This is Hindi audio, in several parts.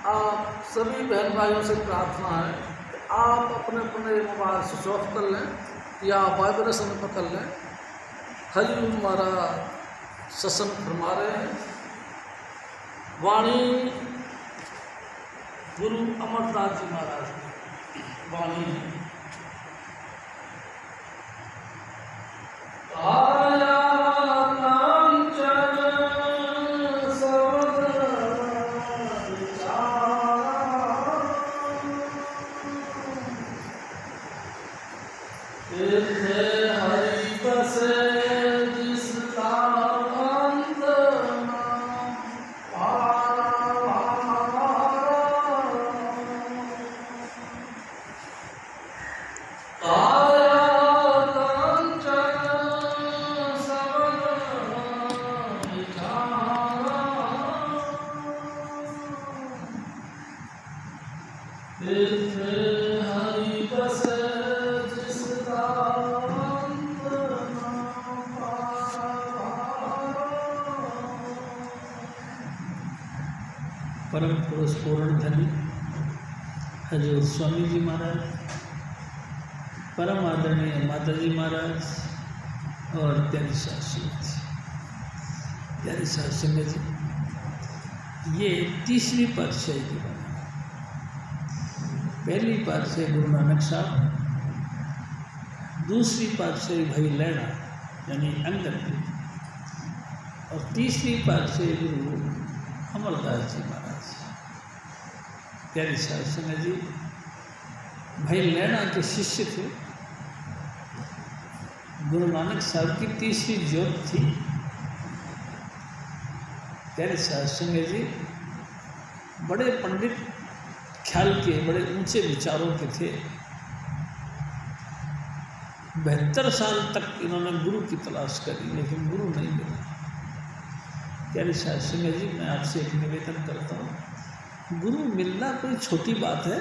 आप सभी बहन भाइयों से प्रार्थना है कि आप अपने अपने मोबाइल स्विच ऑफ कर लें या वाइब्रेशन में पकड़ लें। हरिओम महाराज सत्संग फरमा रहे हैं। वाणी गुरु अमरदास जी महाराज की वाणी है। परम पुरुष पूर्ण धनी हजूर स्वामी जी महाराज, परम आदरणीय माता जी महाराज और प्यारी शास्त्री जी, ये तीसरी पातशाही की बात। पहली पातशाही गुरु नानक साहब, दूसरी पातशाही भाई लैला यानी अंगद जी, और तीसरी पातशाही गुरु अमरदास जी महाराज। प्यारी शास्त्री जी भाई लैला के शिष्य थे। गुरु नानक साहब की तीसरी ज्योत थी। प्यारे शास्त्री जी बड़े पंडित ख्याल के, बड़े ऊंचे विचारों के थे। 72 साल तक इन्होंने गुरु की तलाश करी, लेकिन गुरु नहीं मिला। प्यारे शास्त्री जी मैं आपसे एक निवेदन करता हूँ, गुरु मिलना कोई छोटी बात है?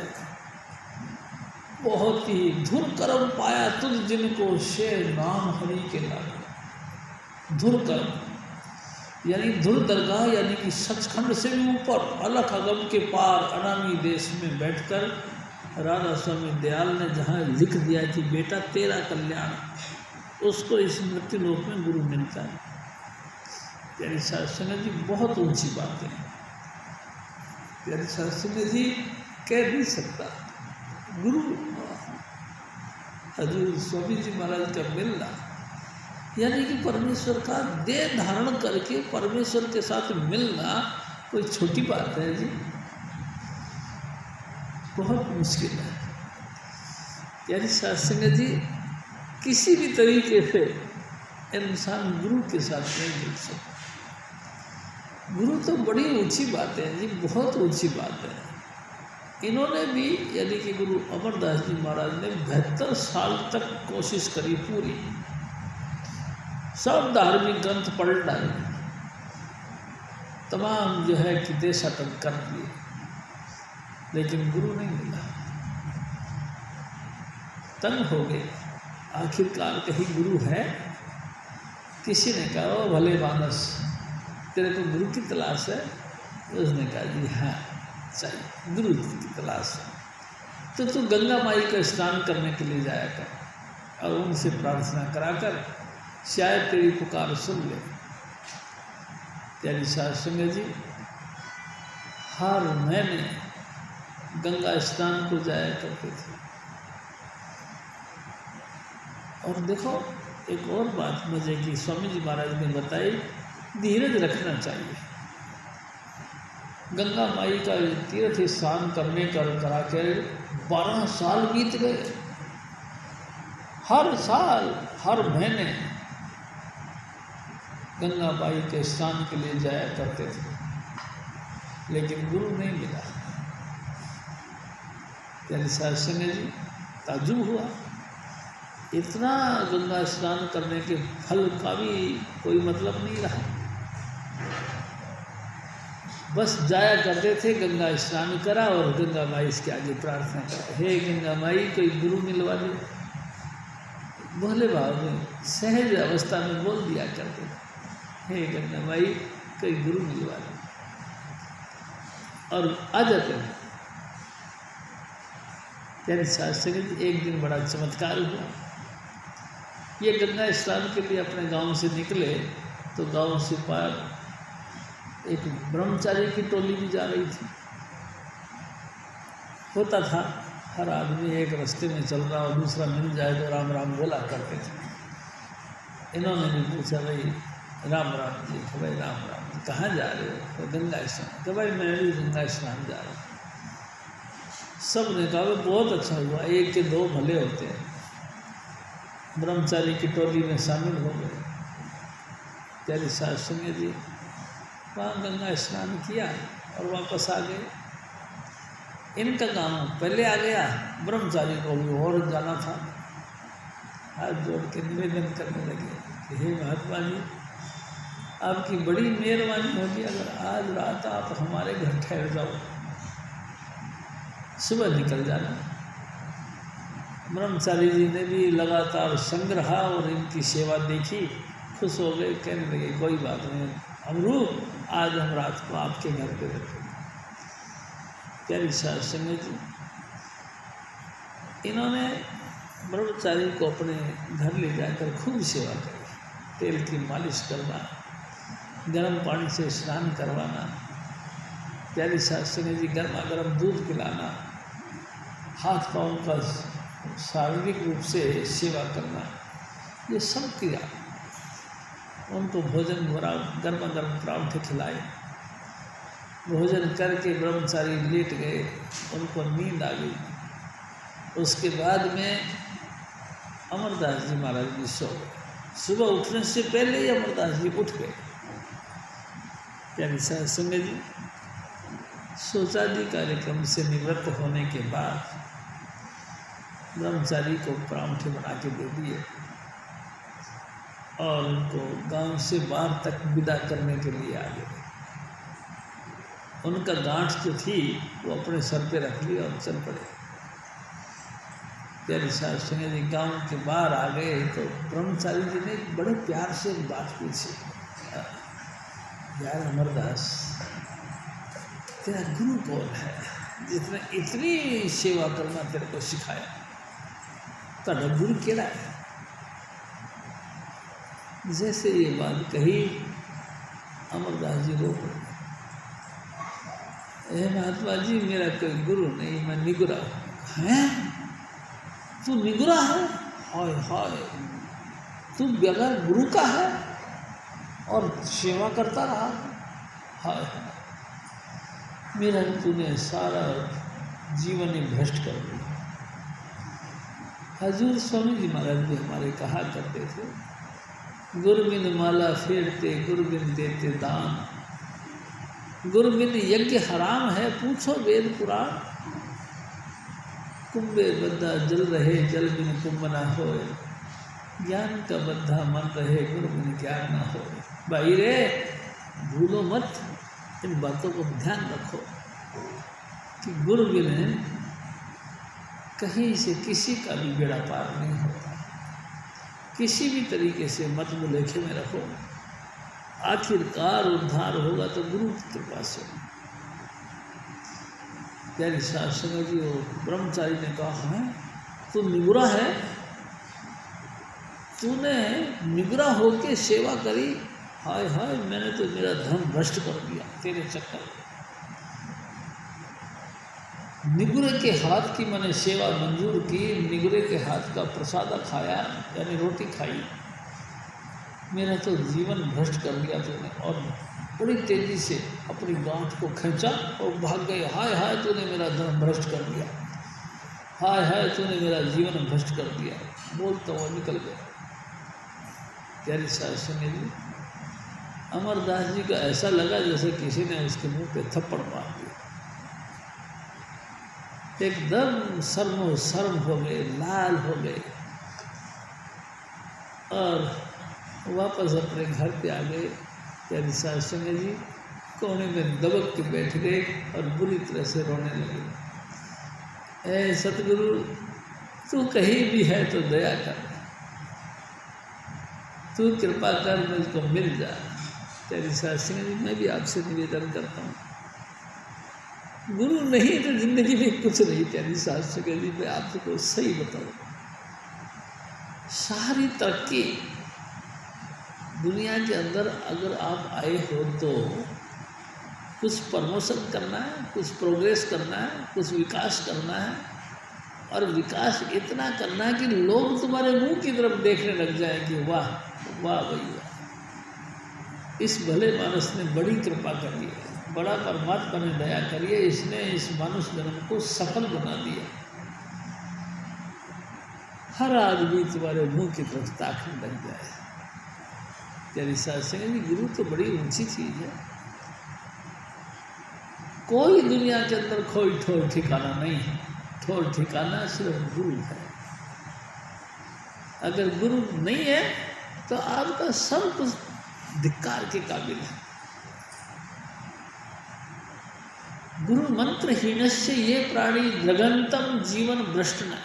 बहुत ही धुर कर्म पाया तुझ जिनको शे नाम हरि के लागे। धुर कर्म यानी धुर दरगाह, यानी कि सचखंड से भी ऊपर अलख अगम के पार अनामी देश में बैठकर राधा स्वामी दयाल ने जहाँ लिख दिया कि बेटा तेरा कल्याण, उसको इस मृत्यु लोक में गुरु मिलता है। प्यारी शास्त्री जी बहुत ऊंची बात है। प्यारी शास्त्री जी कह नहीं सकता। गुरु हजूर स्वामी जी महाराज का मिलना यानी कि परमेश्वर का देह धारण करके परमेश्वर के साथ मिलना कोई छोटी बात है जी? बहुत मुश्किल है। यानी शास्त्री जी किसी भी तरीके से इंसान गुरु के साथ नहीं मिल सकता। गुरु तो बड़ी ऊंची बात है जी, बहुत ऊंची बात है। इन्होंने भी यानी कि गुरु अमरदास जी महाराज ने 72 साल तक कोशिश करी पूरी, सब धार्मिक ग्रंथ पढ़ डाले, तमाम जो है कि देशाटन कर दिए, लेकिन गुरु नहीं मिला। तंग हो गए। आखिरकार कहीं गुरु है? किसी ने कहा ओ भले मानस, तेरे को गुरु की तलाश है? उसने कहा जी हाँ चाहिए, गुरु की तलाश है। तो तू गंगा माई का स्नान करने के लिए जाया कर और उनसे प्रार्थना कराकर शायद तेरी पुकार सुन ले। प्यारी शास्त्री जी हर महीने गंगा स्नान को जाया करते थे। और देखो एक और बात मजे की स्वामी जी महाराज ने बताई, धीरज रखना चाहिए। गंगा माई का तीर्थ स्नान करने करा के 12 साल बीत गए। हर साल हर महीने गंगा माई के स्नान के लिए जाया करते थे, लेकिन गुरु नहीं मिला। प्यारी शास्त्री जी ताज्जुब हुआ, इतना गंगा स्नान करने के फल का भी कोई मतलब नहीं रहा। बस जाया करते थे, गंगा स्नान करा और गंगा माई इसके आगे प्रार्थना करा, हे गंगा माई कोई गुरु मिलवा दे। भोले भाव में सहज अवस्था में बोल दिया करते, हे गंगा माई कोई गुरु मिलवा दे। और आ जाते हैं। यानी शास्त्री एक दिन बड़ा चमत्कार हुआ। ये गंगा स्नान के लिए अपने गांव से निकले तो गांव से पार एक ब्रह्मचारी की टोली भी जा रही थी। होता था हर आदमी एक रास्ते में चल रहा और दूसरा मिल जाए तो राम राम बोला करते थे। इन्होंने भी पूछा, भाई राम राम जी, तो भाई राम राम जी, कहाँ जा रहे हो? तो गंगा स्नान। तो भाई मैं भी गंगा स्नान जा रहा हूँ। सब ने कहा बहुत अच्छा हुआ, एक के दो भले होते हैं। ब्रह्मचारी की टोली में शामिल हो गए। प्यारी सास संगे जी वहाँ गंगा स्नान किया और वापस आ गए। इनका काम पहले आ गया, ब्रह्मचारी को भी और जाना था। हाथ जोड़ के निवेदन करने लगे कि हे महात्मा जी, आपकी बड़ी मेहरबानी होगी अगर आज रात आप हमारे घर ठहर जाओ, सुबह निकल जाना। ब्रह्मचारी जी ने भी लगातार संग रहा और इनकी सेवा देखी, खुश हो गए। कहने लगे कोई बात नहीं अमरू, आज हम रात को आपके घर पे रखेंगे। प्यारी सास संगत जी, इन्होंने ब्रह्मचारी को अपने घर ले जाकर खूब सेवा करी। तेल की मालिश करना, गर्म पानी से स्नान करवाना, प्यारी सास संगत जी गर्मा गर्म दूध पिलाना, हाथ पाँव का शारीरिक रूप से सेवा करना, ये सब किया। उनको भोजन गर्मा गर्म पराठे खिलाए। भोजन करके ब्रह्मचारी लेट गए, उनको नींद आ गई। उसके बाद में अमरदास जी महाराज जी सो गए। सुबह उठने से पहले ही अमरदास जी उठ गए। प्यारी सास संगत जी, शौचादि कार्यक्रम से निवृत्त होने के बाद ब्रह्मचारी को पराठे बना के दे दिए और उनको गांव से बाहर तक विदा करने के लिए आ गए। उनका गांठ जो थी वो अपने सर पे रख लिया और चल पड़े। प्यारी सास संगत जी गांव के बाहर आ गए तो ब्रह्मचारी जी ने बड़े प्यार से एक बात पूछी, यार अमरदास, तेरा गुरु कौन है जिसने इतनी सेवा करना तेरे को सिखाया? तेरा गुरु केड़ा है? जैसे ये बात कही अमरदास जी रो पड़े। महात्मा जी, मेरा कोई गुरु नहीं, मैं निगुरा हूँ। हैं? तू निगुरा है? हाय हाय, तू बगैर गुरु का है और सेवा करता रहा? हाय हाय, मेरा तूने सारा जीवन ही भ्रष्ट कर दिया। हजूर स्वामी जी महाराज भी हमारे कहा करते थे, गुरबिन माला फेरते गुरबिन देते दान, गुरबिन यज्ञ हराम है पूछो वेद पुराण, कुंभे बद्धा जल रहे जल बिन कुंभ ना होए, ज्ञान का बद्धा मन रहे गुरु बिन ज्ञान ना होए। भाई रे, भूलो मत, इन बातों को ध्यान रखो कि गुरु बिन कहीं से किसी का भी बेड़ा पार नहीं होता। किसी भी तरीके से मत मुलेखे में रखो, आखिरकार उद्धार होगा तो गुरु की कृपा से। प्यारी सास संगत जी, ब्रह्मचारी ने कहा, है तू निगुरा है? तूने निगुरा होके सेवा करी? हाय हाय, मैंने तो मेरा धर्म भ्रष्ट कर दिया तेरे चक्कर में। निगुरे के हाथ की मैंने सेवा मंजूर की, निगुरे के हाथ का प्रसादा खाया, यानी रोटी खाई, मेरा तो जीवन भ्रष्ट कर दिया तूने। और बड़ी तेजी से अपनी गांठ को खींचा और भाग गए। हाय हाय, तूने मेरा धर्म भ्रष्ट कर दिया, हाय हाय, तूने मेरा जीवन भ्रष्ट कर दिया, बोलता हुआ निकल गया। प्यारी सास संगत जी, अमरदास जी का ऐसा लगा जैसे किसी ने उसके मुंह पे थप्पड़ मार दिया। एकदम शर्मो शर्म हो गए, लाल हो गए और वापस अपने घर पे आ गए। प्यारी सास संगत जी कोने में दबक के बैठ गए और बुरी तरह से रोने लगे। ऐ सतगुरु, तू कहीं भी है तो दया कर, तू कृपा कर, मुझको मिल जा। प्यारी सास संगत जी, मैं भी आपसे निवेदन करता हूँ, गुरु नहीं तो जिंदगी में कुछ नहीं। प्यारी शास्त्र के लिए मैं आपको सही बताऊँ, सारी तरक्की दुनिया के अंदर अगर आप आए हो तो कुछ प्रमोशन करना है, कुछ प्रोग्रेस करना है, कुछ विकास करना है, और विकास इतना करना है कि लोग तुम्हारे मुंह की तरफ देखने लग जाए कि वाह वाह भैया, इस भले मानस ने बड़ी कृपा करी है, बड़ा परमात्मा ने दया करी है, इसने इस मनुष्य जन्म को सफल बना दिया। हर आदमी तुम्हारे मुंह की तरफ ताकने लग जाए। तेरी शास्त्र जी, गुरु तो बड़ी ऊंची चीज है। कोई दुनिया के अंदर कोई ठोर ठिकाना नहीं है, ठोर ठिकाना सिर्फ गुरु है। अगर गुरु नहीं है तो आपका सब कुछ धिक्कार के काबिल है। गुरु मंत्र हीनस्य ये प्राणी द्रगंतम जीवन भ्रष्ट न।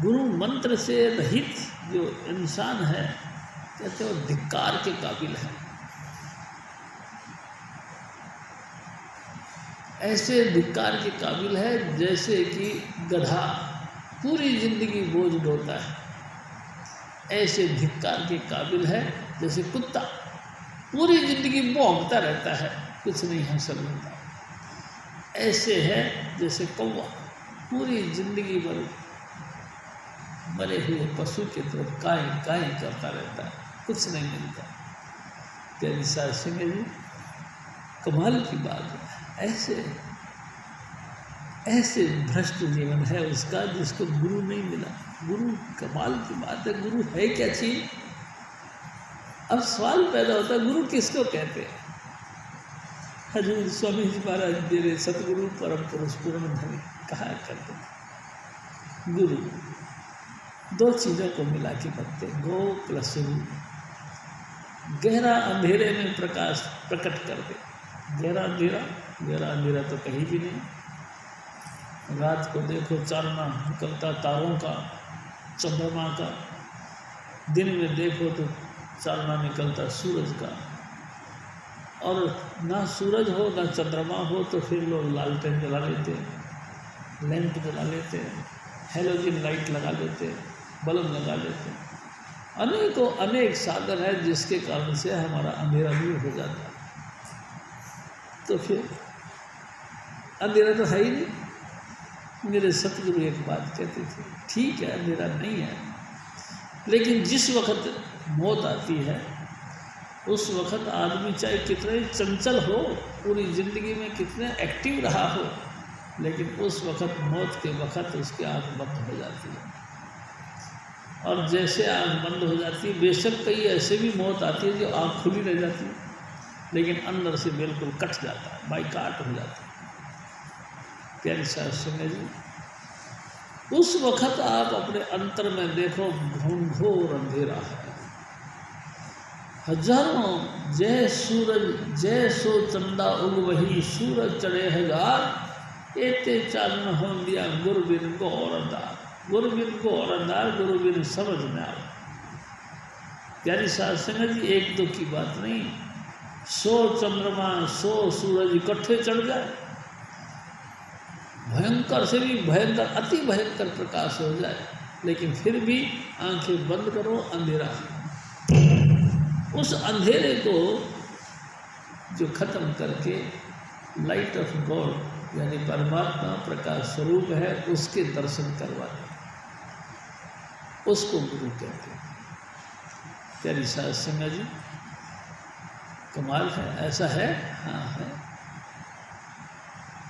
गुरु मंत्र से रहित जो इंसान है कहते वो धिक्कार के काबिल है। ऐसे धिक्कार के काबिल है जैसे कि गधा पूरी जिंदगी बोझ ढोता है, ऐसे धिक्कार के काबिल है जैसे कुत्ता पूरी जिंदगी भौंकता रहता है, कुछ नहीं हासिल होता। ऐसे है जैसे कौवा पूरी जिंदगी भर मरे हुए पशु की तरफ काई काई करता रहता है, कुछ नहीं मिलता। तेरी साथ सिंह जी, कमाल की बात है। ऐसे भ्रष्ट जीवन है उसका जिसको गुरु नहीं मिला। गुरु, कमाल की बात है, गुरु है क्या चीज? अब सवाल पैदा होता है, गुरु किसको कहते हैं? हजूर स्वामी जी महाराज मेरे सतगुरु परम पुरुष पूर्ण धनी कहा करते हैं, गुरु दो चीज़ों को मिला के बनते, गो प्लस रू। गहरा अंधेरे में प्रकाश प्रकट कर दे। गहरा अंधेरा तो कहीं भी नहीं। रात को देखो चांदना निकलता तारों का, चंद्रमा का। दिन में देखो तो चांदना निकलता सूरज का। और ना सूरज हो ना चंद्रमा हो तो फिर लोग लालटेन जला लेते हैं, लैंप जला लेते हैं, हेलोजन लाइट लगा लेते हैं, बल्ब लगा लेते हैं। अनेकों अनेक साधन है जिसके कारण से हमारा अंधेरा दूर हो जाता है। तो फिर अंधेरा तो है ही नहीं। मेरे सतगुरु एक बात कहते थे, ठीक है अंधेरा नहीं है, लेकिन जिस वक्त मौत आती है उस वक्त आदमी चाहे कितने चंचल हो, पूरी ज़िंदगी में कितने एक्टिव रहा हो, लेकिन उस वक्त मौत के वक्त उसकी आँख बंद हो जाती है। और जैसे आँख बंद हो जाती है, बेशक कई ऐसे भी मौत आती है जो आँख खुली रह जाती है, लेकिन अंदर से बिल्कुल कट जाता है, बाइकाट हो जाता है। प्यारी शास्त्र जी, उस वक्त आप अपने अंतर में देखो घोर अंधेरा है। हजारों जय सूरज जय सो चंदा उग वही, सूरज चढ़े हजार एते चालन हो दिया, गुरु बिन को और अंधार, गुरु बिन को और अंधार, गुरु बिन समझ में आ। प्यारी शास्त्र जी, एक दो की बात नहीं, 100 चंद्रमा 100 सूरज इकट्ठे चढ़ जाए, भयंकर से भी भयंकर अति भयंकर प्रकाश हो जाए, लेकिन फिर भी आंखें बंद करो अंधेरा। उस अंधेरे को जो खत्म करके लाइट ऑफ गॉड यानी परमात्मा प्रकाश स्वरूप है उसके दर्शन करवाने, उसको गुरु कहते हैं। प्यारी साध संगत जी, कमाल है, ऐसा है? हाँ है।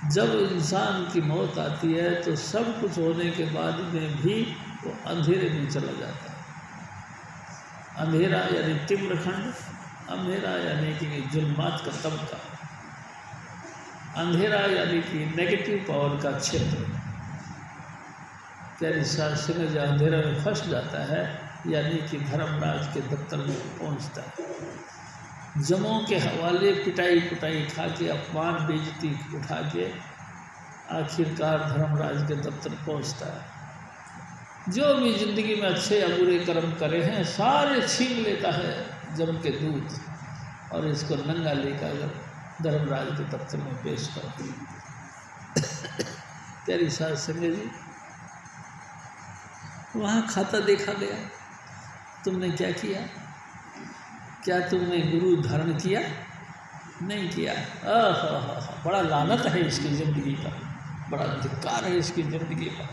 जब इंसान की मौत आती है तो सब कुछ होने के बाद में भी वो अंधेरे में चला जाता है। अंधेरा यानी तिम्रखंड, अंधेरा यानी कि जुल्मात का तबका, अंधेरा यानी कि नेगेटिव पावर का क्षेत्र। प्यारी शास्त्र में जो अंधेरा में फंस जाता है यानी कि धर्मराज के दफ्तर में पहुंचता है। जमों के हवाले पिटाई कुटाई खा के, अपमान बेइज्जती उठा के आखिरकार धर्मराज के दफ्तर पहुंचता है। जो भी जिंदगी में अच्छे या बुरे कर्म करे हैं सारे छीन लेता है जम के दूत, और इसको नंगा लेकर धर्मराज के दफ्तर में पेश कर। प्यारी साध संगत जी, वहाँ खाता देखा गया, तुमने क्या किया? क्या तुमने गुरु धारण किया? नहीं किया। बड़ा लानत है इसकी ज़िंदगी का, बड़ा धिक्कार है इसकी ज़िंदगी का।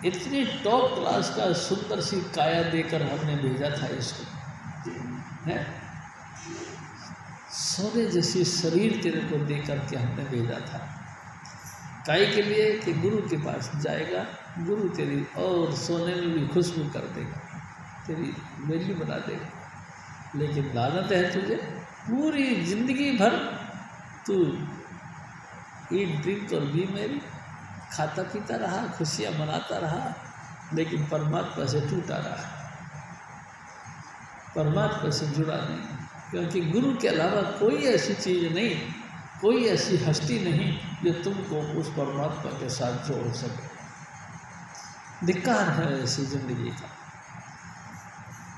इतनी टॉप क्लास का सुंदर सी काया देकर हमने भेजा था इसको, है सोने जैसी शरीर तेरे को दे करके हमने भेजा था। काहे के लिए? कि गुरु के पास जाएगा, गुरु तेरी और सोने में भी खुशबू कर देगा, तेरी वैल्यू बना देगा। लेकिन लानत है तुझे, पूरी जिंदगी भर तू ईट ड्रिंक और बी मेरी खाता पीता रहा, खुशियाँ मनाता रहा, लेकिन परमात्मा से टूटा रहा, परमात्मा से जुड़ा नहीं। क्योंकि गुरु के अलावा कोई ऐसी चीज़ नहीं, कोई ऐसी हस्ती नहीं जो तुमको उस परमात्मा के साथ जोड़ सके। धिक्कार है ऐसी जिंदगी का।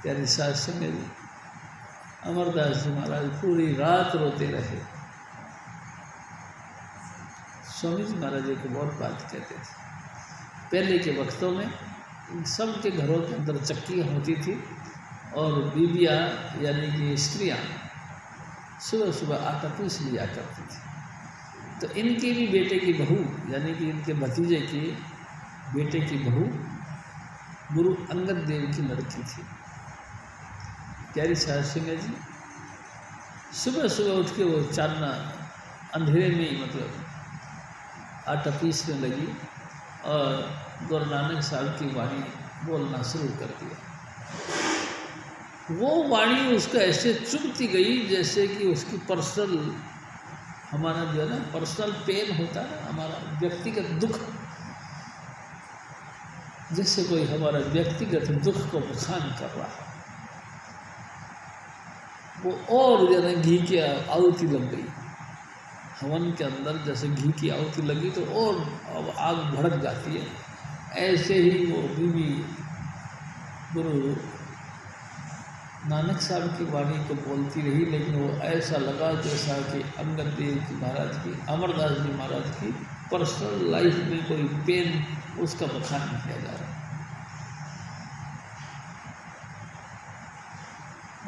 प्यारी साध संगत जी, अमरदास जी महाराज पूरी रात रोते रहे। स्वामी जी महाराज एक बहुत बात कहते थे, पहले के वक्तों में सबके घरों के अंदर चक्कियाँ होती थी और बीबियाँ यानी कि स्त्रियाँ सुबह सुबह आटा पीस लिया करती थी। तो इनके भी बेटे की बहू यानी कि इनके भतीजे की बेटे की बहू गुरु अंगद देव की लड़की थी। प्यारी साध संगत जी, सुबह सुबह उठ के वो चांदना अंधेरे में ही मतलब आटा पीसने लगी और गुरु नानक साहब की वाणी बोलना शुरू कर दिया। वो वाणी उसको ऐसे चुभती गई जैसे कि उसकी पर्सनल, हमारा जो है ना पर्सनल पेन होता है, हमारा व्यक्तिगत दुख, जैसे कोई हमारा व्यक्तिगत दुख को बखान कर रहा है। वो और ज़्यादा घी की आहुति लग गई हवन के अंदर, जैसे घी की आहुति लगी तो और अब आग भड़क जाती है। ऐसे ही वो बीवी गुरु नानक साहब की वाणी को बोलती रही, लेकिन वो ऐसा लगा जैसा कि अंगद देव जी महाराज की, अमरदास जी महाराज की पर्सनल लाइफ में कोई पेन उसका बखान नहीं किया जा रहा।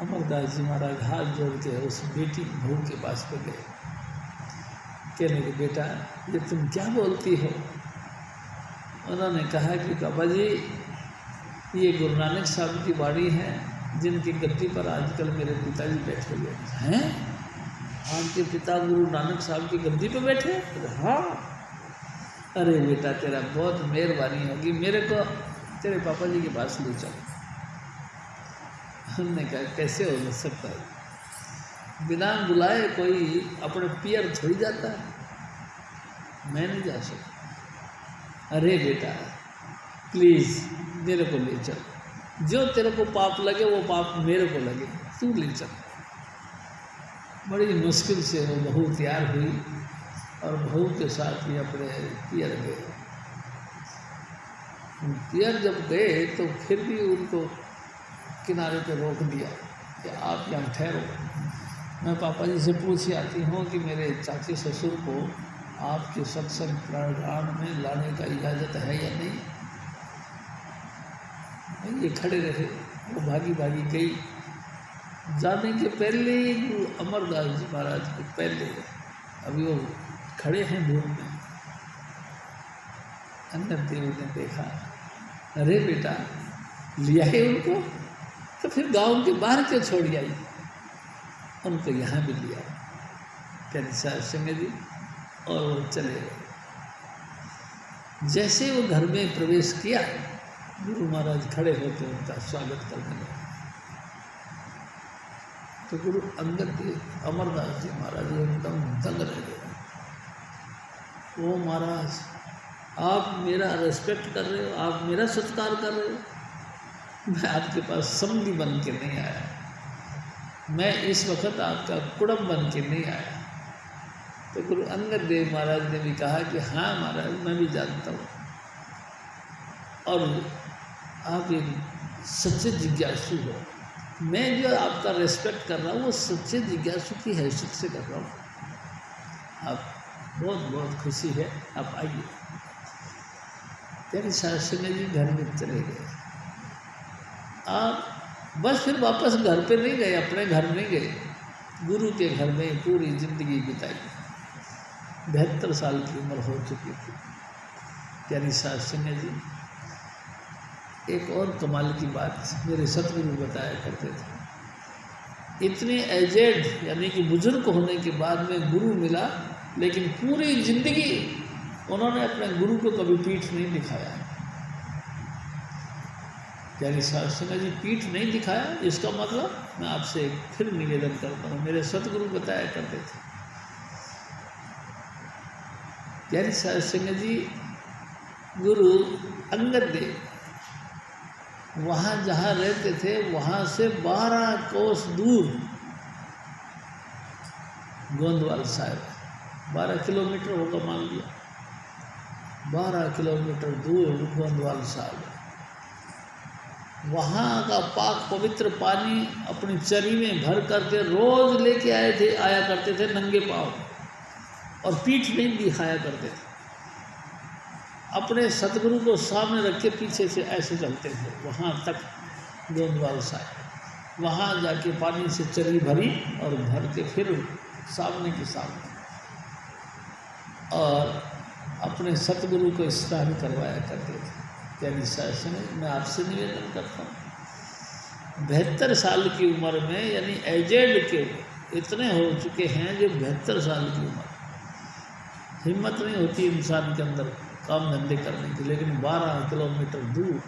अमरदास जी महाराज हाथ जोड़ के उस बेटी बहू के पास पे गए, कहने के बेटा ये तुम क्या बोलती हो? उन्होंने कहा कि बाबा जी ये गुरु नानक साहब की वाणी है, जिनकी गद्दी पर आजकल मेरे पिताजी बैठे हुए हैं। आपके पिता गुरु नानक साहब की गद्दी पर बैठे? हाँ। अरे बेटा तेरा बहुत मेहरबानी होगी, मेरे को तेरे पापा जी के पास ले चल। हमने कहा कैसे हो सकता है, बिना बुलाए कोई अपने पियर थोड़ी जाता है, मैं नहीं जा सकता। अरे बेटा प्लीज़ मेरे को ले चल, जो तेरे को पाप लगे वो पाप मेरे को लगे, तू ले चल। बड़ी मुश्किल से वो बहू तैयार हुई और बहू के साथ ही अपने पियर गए। पियर जब गए तो फिर भी उनको किनारे पे रोक दिया कि आप यहाँ ठहरो, मैं पापा जी से पूछ आती हूँ कि मेरे चाची ससुर को आपके सत्संग प्राण में लाने का इजाज़त है या नहीं। ये खड़े रहे, वो भागी भागी गई। जाने के पहले अमरदास जी महाराज के पहले अभी वो खड़े हैं धूप में। अंगद देव ने देखा, अरे बेटा लिया है उनको, तो फिर गांव के बाहर क्यों छोड़ आई? उनको यहाँ भी लिया। प्यारी साध संगत जी, और वो चले गए। जैसे वो घर में प्रवेश किया, गुरु महाराज खड़े होकर उनका स्वागत करने लगे। तो गुरु अंगद देव अमरदास जी महाराज एकदम दंग रह गए। ओ महाराज, आप मेरा रेस्पेक्ट कर रहे हो, आप मेरा सत्कार कर रहे हो, मैं आपके पास समधी बन के नहीं आया, मैं इस वक्त आपका कुड़म बन के नहीं आया। तो गुरु अंगद देव महाराज ने भी कहा कि हाँ महाराज मैं भी जानता हूँ, और आप एक सच्चे जिज्ञासु हो। मैं जो आपका रेस्पेक्ट कर रहा हूँ वो सच्चे जिज्ञासु की हैसियत से कर रहा हूँ। आप बहुत बहुत खुशी है, आप आइए। तेरे शास्त्री जी घर में चले गए। आप बस फिर वापस घर पे नहीं गए, अपने घर नहीं गए, गुरु के घर में पूरी जिंदगी बिताई। 72 साल की उम्र हो चुकी थी प्यारी शास्त्री जी। एक और कमाल की बात मेरे सतगुरु बताया करते थे, इतने एजेड यानी कि बुजुर्ग होने के बाद में गुरु मिला, लेकिन पूरी जिंदगी उन्होंने अपने गुरु को कभी पीठ नहीं दिखाया। प्यारी शास्त्री जी पीठ नहीं दिखाया, इसका मतलब मैं आपसे फिर निवेदन करता हूँ, मेरे सतगुरु बताया करते थे। प्यारी शास्त्री जी गुरु अंगद देव वहाँ जहाँ रहते थे वहाँ से 12 कोस दूर गोंदवाल साहिब, 12 किलोमीटर होगा मान लिया, 12 किलोमीटर दूर गोंदवाल साहिब। वहाँ का पाक पवित्र पानी अपनी चरी में भर करके रोज लेके आया करते थे नंगे पाँव, और पीठ नहीं दिखाया करते थे। अपने सतगुरु को सामने रख के पीछे से ऐसे चलते थे वहाँ तक गोंदवाल साहिब। वहाँ जाके पानी से चरी भरी और भर के फिर सामने के सामने, और अपने सतगुरु को स्नान करवाया करते थे। प्यारी शास्त्री मैं आपसे निवेदन करता हूँ, 72 साल की उम्र में यानी एजेड के इतने हो चुके हैं जो 72 साल की उम्र, हिम्मत नहीं होती इंसान के अंदर काम धंधे करने की, लेकिन 12 किलोमीटर दूर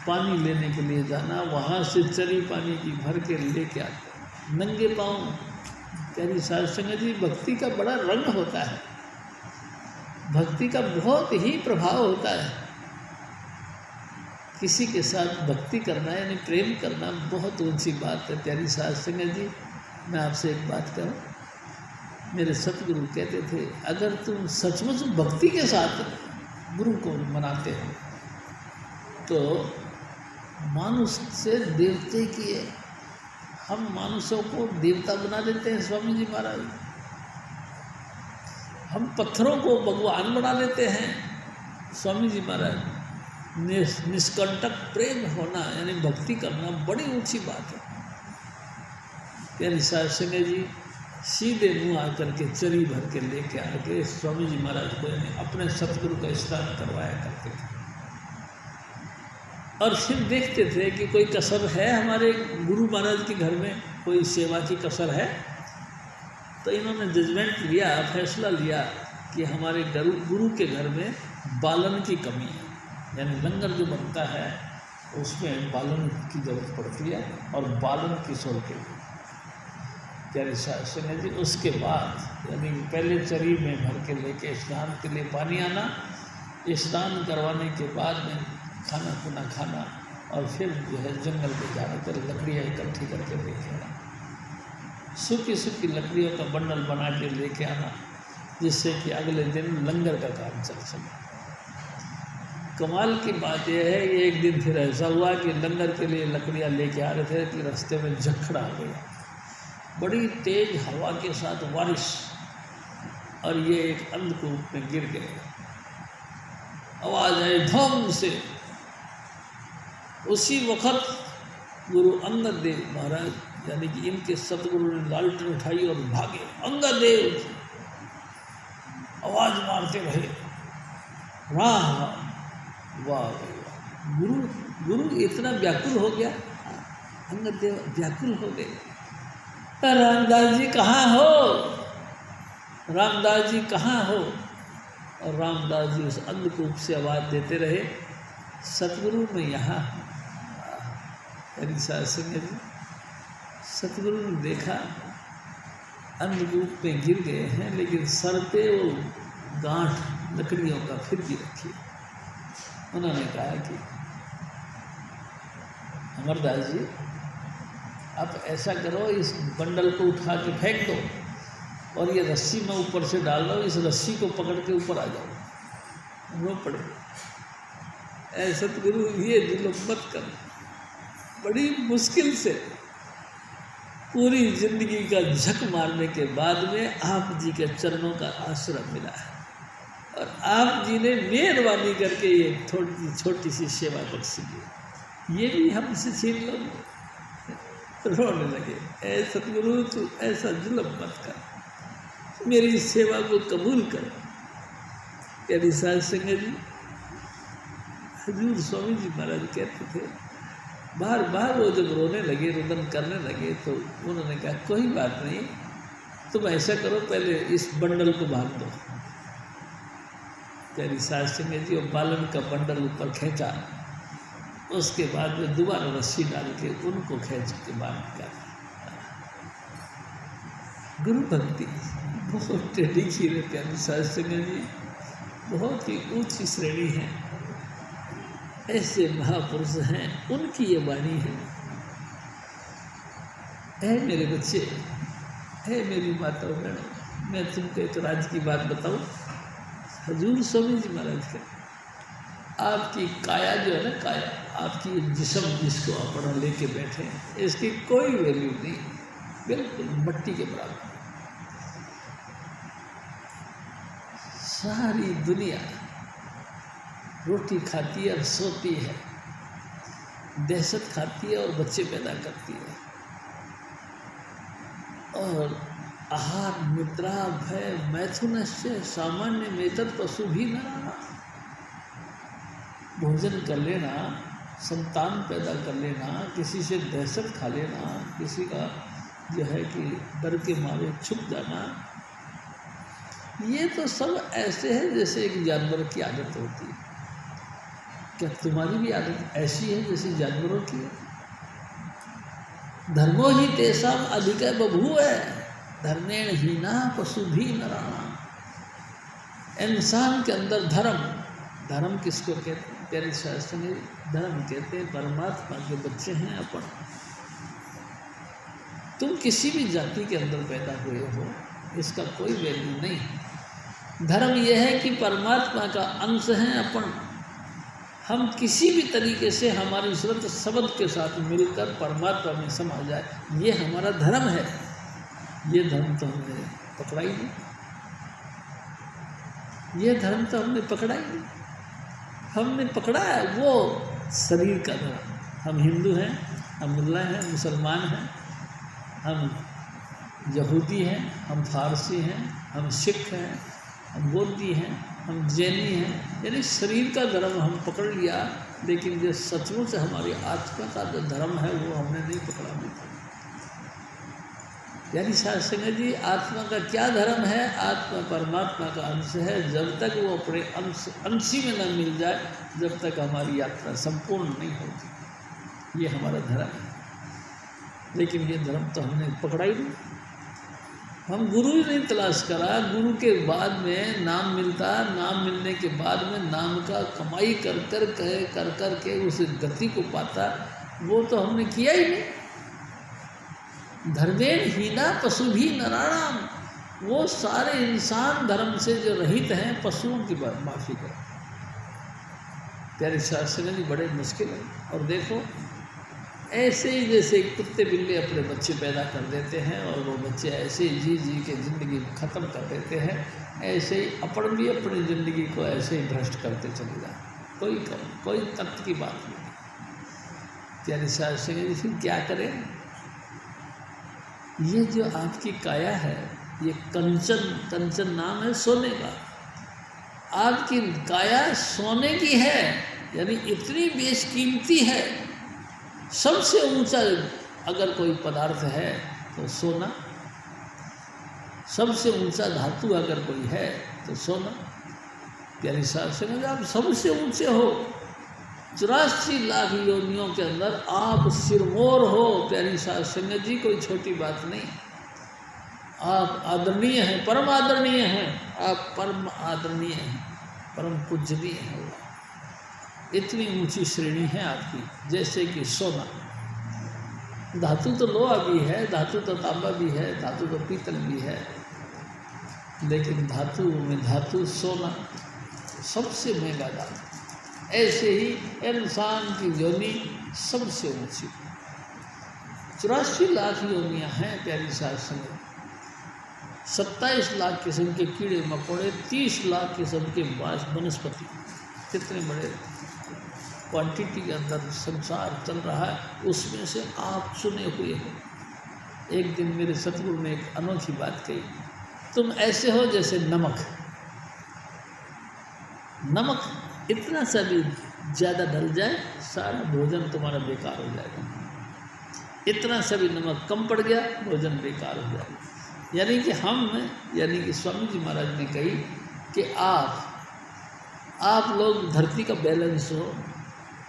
पानी लेने के लिए जाना, वहाँ से चरी पानी की भर के लेके आते नंगे पाँव। प्यारी शास्त्री जी भक्ति का बड़ा रंग होता है, भक्ति का बहुत ही प्रभाव होता है। किसी के साथ भक्ति करना यानी प्रेम करना बहुत ऊंची बात है। प्यारी शास्त्री जी मैं आपसे एक बात कहूँ, मेरे सतगुरु कहते थे अगर तुम सचमुच भक्ति के साथ गुरु को मनाते हो तो मानुष से देवते की है। हम मानुषों को देवता बना देते हैं स्वामी जी महाराज, हम पत्थरों को भगवान बना लेते हैं स्वामी जी महाराज। निष्कंटक प्रेम होना यानी भक्ति करना बड़ी ऊंची बात है। प्यारी शास्त्री जी सीधे मुँह आकर के चरी भर के लेके आके स्वामी जी महाराज को यानी अपने सतगुरु का स्नान करवाया करते थे, और फिर देखते थे कि कोई कसर है हमारे गुरु महाराज के घर में, कोई सेवा की कसर है, तो इन्होंने जजमेंट लिया, फैसला लिया कि हमारे गुरु के घर में बालन की कमी है, यानी लंगर जो बनता है उसमें बालन की जरूरत पड़ती है, और बालन किशोर के लिए। प्यारे शास्त्री जी उसके बाद यानी पहले चरी में भर के लेके स्नान के लिए पानी आना, स्नान करवाने के बाद में खाना पीना खाना, और फिर जो है जंगल में जाना कर लकड़ियाँ इकट्ठी करके लेके आना, सूखी सूखी लकड़ियों का बंडल बना के लेके आना, जिससे कि अगले दिन लंगर का काम चल सके। कमाल की बात यह है कि एक दिन फिर ऐसा हुआ कि लंगर के लिए लकड़ियाँ लेके आ रहे थे कि रास्ते में झक्खड़ आ गया, बड़ी तेज हवा के साथ बारिश, और ये एक अंधकूप में गिर गए। आवाज़ आई धम से। उसी वक्त गुरु अंगद देव महाराज यानी कि इनके सतगुरु ने लालटेन उठाई और भागे। अंगद देव आवाज़ मारते रहे, वाह वाह वाह। गुरु इतना व्याकुल हो गया, अंगद देव व्याकुल हो गए, रामदास जी कहाँ हो, रामदास जी कहाँ हो। और रामदास जी उस अंधकूप से आवाज़ देते रहे, सतगुरु में यहाँ। शास्त्री जी सतगुरु ने देखा अंधकूप में गिर गए हैं, लेकिन सर पे वो गांठ लकड़ियों का फिर भी रखी। उन्होंने कहा कि अमरदास जी आप ऐसा करो, इस बंडल को उठा के फेंक दो और ये रस्सी में ऊपर से डाल दो, इस रस्सी को पकड़ के ऊपर आ जाओ, रो पड़े। ऐसा सतगुरु ये जुल्म मत कर। बड़ी मुश्किल से पूरी जिंदगी का झक मारने के बाद में आप जी के चरणों का आश्रय मिला है और आप जी ने मेहरबानी करके ये थोड़ी छोटी सी सेवा बख्शी दी, ये भी हमसे छीन लो। रोने लगे, ऐ सतगुरु तू ऐसा जुल्म मत कर, मेरी सेवा को कबूल कर। यानी साध संगत जी, हजूर स्वामी जी महाराज कहते थे, बार बार वो जब रोने लगे, रुदन करने लगे, तो उन्होंने कहा कोई बात नहीं, तुम ऐसा करो पहले इस बंडल को बांध दो। यानी साध संगत जी, और बालन का बंडल ऊपर खींचा, उसके बाद में दोबारा रस्सी डाल के उनको खींच के बांध कर। गुरु भक्ति बहुत टेढ़ी खीर है प्यारी साध संगत जी, बहुत ही ऊंची श्रेणी है। ऐसे महापुरुष हैं, उनकी ये वाणी है, ऐ मेरे बच्चे, ऐ मेरी माता बहनों, मैं तुमको एक राज की बात बताऊं। हजूर स्वामी जी महाराज का आपकी काया जो है ना, काया आपकी जिस्म जिसको अपना लेके बैठे हैं, इसकी कोई वैल्यू नहीं, बिल्कुल मट्टी के बराबर। सारी दुनिया रोटी खाती है और सोती है, दहशत खाती है और बच्चे पैदा करती है, और आहार निद्रा भय मैथुनस्य सामान्य मेतद पशु भी न रहा। भोजन कर लेना, संतान पैदा कर लेना, किसी से दहशत खा लेना, किसी का जो है कि डर के मारे छुप जाना, ये तो सब ऐसे है जैसे एक जानवर की आदत होती है। क्या तुम्हारी भी आदत ऐसी है जैसे जानवरों की है? धर्मो ही तेसाम अधिक बभू है, धर्मेण हीना पशु भी नराणा। इंसान के अंदर धर्म, धर्म किसको कहते हैं? प्यारे शास्त्र में धर्म कहते हैं परमात्मा के बच्चे हैं अपन। तुम किसी भी जाति के अंदर पैदा हुए हो, इसका कोई वैल्यू नहीं। धर्म यह है कि परमात्मा का अंश है अपन। हम किसी भी तरीके से हमारी सूरत शब्द के साथ मिलकर परमात्मा में समा जाए, ये हमारा धर्म है। ये धर्म तो हमने पकड़ा ही नहीं, ये धर्म तो हमने पकड़ा ही नहीं। हमने पकड़ा है वो शरीर का धर्म। हम हिंदू हैं, हम मुल्ला हैं, मुसलमान हैं, हम यहूदी हैं, हम फारसी हैं, हम सिख हैं, हम बौद्धी हैं, हम जैनी हैं। यानी शरीर का धर्म हम पकड़ लिया, लेकिन जो सचमुच से हमारी आत्मा का जो धर्म है वो हमने नहीं पकड़ा था। यानी साध संगत जी, आत्मा का क्या धर्म है? आत्मा परमात्मा का अंश है। जब तक वो अपने अंशी में न मिल जाए, जब तक हमारी यात्रा संपूर्ण नहीं होती। ये हमारा धर्म है, लेकिन ये धर्म तो हमने पकड़ा ही नहीं। हम गुरु ही नहीं तलाश करा। गुरु के बाद में नाम मिलता, नाम मिलने के बाद में नाम का कमाई कर कर के उस गति को पाता, वो तो हमने किया ही नहीं। धर्मेण हीना पशु भी नराणाम। वो सारे इंसान धर्म से जो रहित हैं, पशुओं की माफी करें। प्यारे शास्त्र जी, बड़े मुश्किल है। और देखो, ऐसे ही जैसे कुत्ते बिल्ली अपने बच्चे पैदा कर देते हैं और वो बच्चे ऐसे ही जी के ज़िंदगी ख़त्म कर देते हैं, ऐसे ही अपन भी अपनी ज़िंदगी को ऐसे ही भ्रष्ट करते चले जाए। कोई तथ्य की बात नहीं। प्यारे शास्त्र जी, फिर क्या करें? ये जो आपकी काया है, ये कंचन नाम है सोने का। आपकी काया सोने की है, यानी इतनी बेशकीमती है। सबसे ऊंचा अगर कोई पदार्थ है तो सोना, सबसे ऊंचा धातु अगर कोई है तो सोना। प्यारी शास्त्र में आप सबसे ऊंचे हो। 84 लाख योनियों के अंदर आप सिरमौर हो। प्यारी साध संगत जी, कोई छोटी बात नहीं। आप आदरणीय हैं, परम आदरणीय हैं। आप परम आदरणीय हैं, परम पूजनीय हैं। इतनी ऊंची श्रेणी है आपकी, जैसे कि सोना। धातु तो लोहा भी है, धातु तो तांबा भी है, धातु तो पीतल भी है, लेकिन धातु में धातु सोना सबसे महंगा धातु। ऐसे ही इंसान की योनि सबसे ऊंची। 84 लाख योनियाँ हैं प्यारी साथ संगत, 27 लाख किस्म के कीड़े मकोड़े, 30 लाख किस्म के वनस्पति, कितने बड़े क्वांटिटी के अंदर संसार चल रहा है, उसमें से आप चुने हुए हो। एक दिन मेरे सतगुरु ने एक अनोखी बात कही, तुम ऐसे हो जैसे नमक, नमक इतना सा भी ज़्यादा डल जाए सारा भोजन तुम्हारा बेकार हो जाएगा, इतना सा भी नमक कम पड़ गया भोजन बेकार हो जाएगा। यानी कि यानी कि स्वामी जी महाराज ने कही कि आप लोग धरती का बैलेंस हो,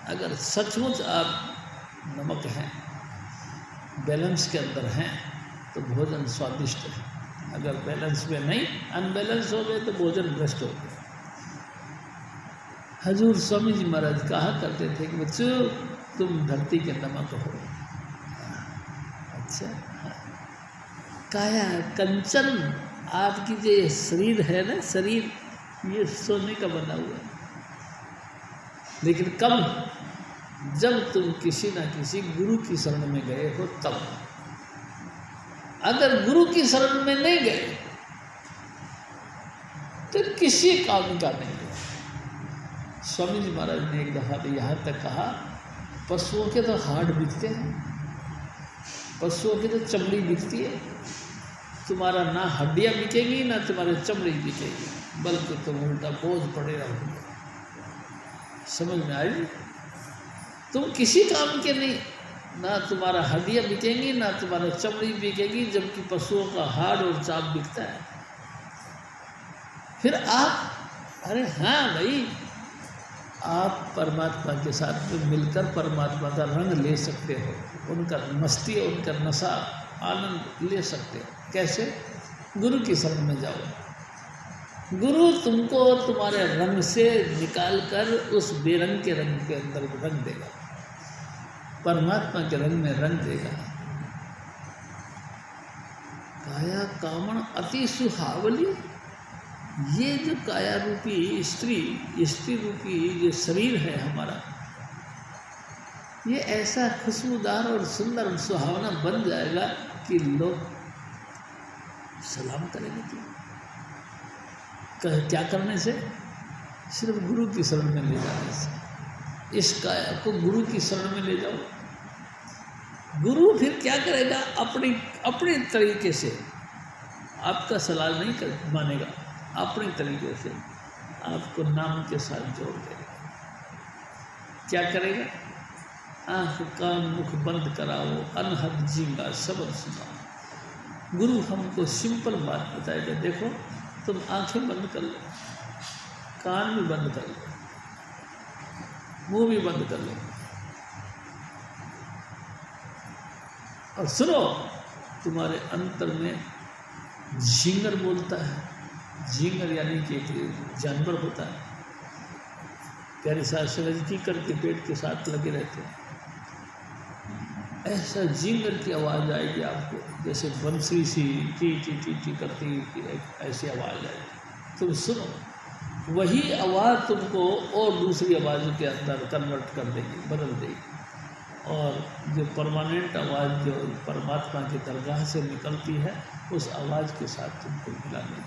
अगर सचमुच आप नमक हैं, बैलेंस के अंदर हैं, तो भोजन स्वादिष्ट है। अगर बैलेंस में नहीं, अनबैलेंस हो गए तो भोजन भ्रष्ट हो गया। हजूर स्वामी जी महाराज कहा करते थे कि बच्चों तुम धरती के नमक हो। अच्छा, काया कंचन, आपकी जो ये शरीर है ना, शरीर ये सोने का बना हुआ है, लेकिन कब, जब तुम किसी ना किसी गुरु की शरण में गए हो तब। अगर गुरु की शरण में नहीं गए तो किसी काम का नहीं है। स्वामी जी महाराज ने एक दफा तो यहाँ तक कहा, पशुओं के तो हाड़ बिकते हैं, पशुओं की तो चमड़ी बिकती है, तुम्हारा ना हड्डियाँ बिकेगी ना तुम्हारे चमड़ी बिकेगी, बल्कि तुम उल्टा बोझ पड़े रहोगे। समझ में आई? तुम किसी काम के नहीं, ना तुम्हारा हड्डियाँ बिकेंगी ना तुम्हारा चमड़ी बिकेगी, जबकि पशुओं का हाड़ और चाप बिकता है। फिर आप, अरे हाँ भाई, आप परमात्मा के साथ में मिलकर परमात्मा का रंग ले सकते हो, उनका मस्ती और उनका नशा आनंद ले सकते हो। कैसे? गुरु की शरण में जाओ, गुरु तुमको तुम्हारे रंग से निकाल कर उस बेरंग के रंग के अंदर रंग देगा, परमात्मा के रंग में रंग देगा। काया कामण अति सुहावली, ये जो काया रूपी स्त्री रूपी जो शरीर है हमारा, ये ऐसा खुशबूदार और सुंदर और सुहावना बन जाएगा कि लोग सलाम करेंगे। क्या करने से? सिर्फ गुरु की शरण में ले जाने से। इस काया को गुरु की शरण में ले जाओ, गुरु फिर क्या करेगा? अपने तरीके से आपका सलाह नहीं मानेगा, अपने तरीके से आपको नाम के साथ जोड़ देगा। क्या करेगा? आँख कान मुख बंद कराओ, अनहद जींगा शब्द सुनाओ। गुरु हमको सिंपल बात बताएगा, देखो तुम आंखें बंद कर लो, कान भी बंद कर लो, मुंह भी बंद कर लो और सुनो, तुम्हारे अंतर में झींगर बोलता है। झींगर यानी कि एक जानवर होता है, प्यारे शास्त्र की करके पेट के साथ लगे रहते हैं। ऐसा झींगर की आवाज़ आएगी आपको, जैसे बंसी सी टी टी टी टी करती ऐसी आवाज़ आएगी। तुम सुनो, वही आवाज़ तुमको और दूसरी आवाज़ के अंदर कन्वर्ट कर देगी, बदल देगी। और जो परमानेंट आवाज़ जो परमात्मा की दरगाह से निकलती है, उस आवाज़ के साथ तुमको मिला नहीं।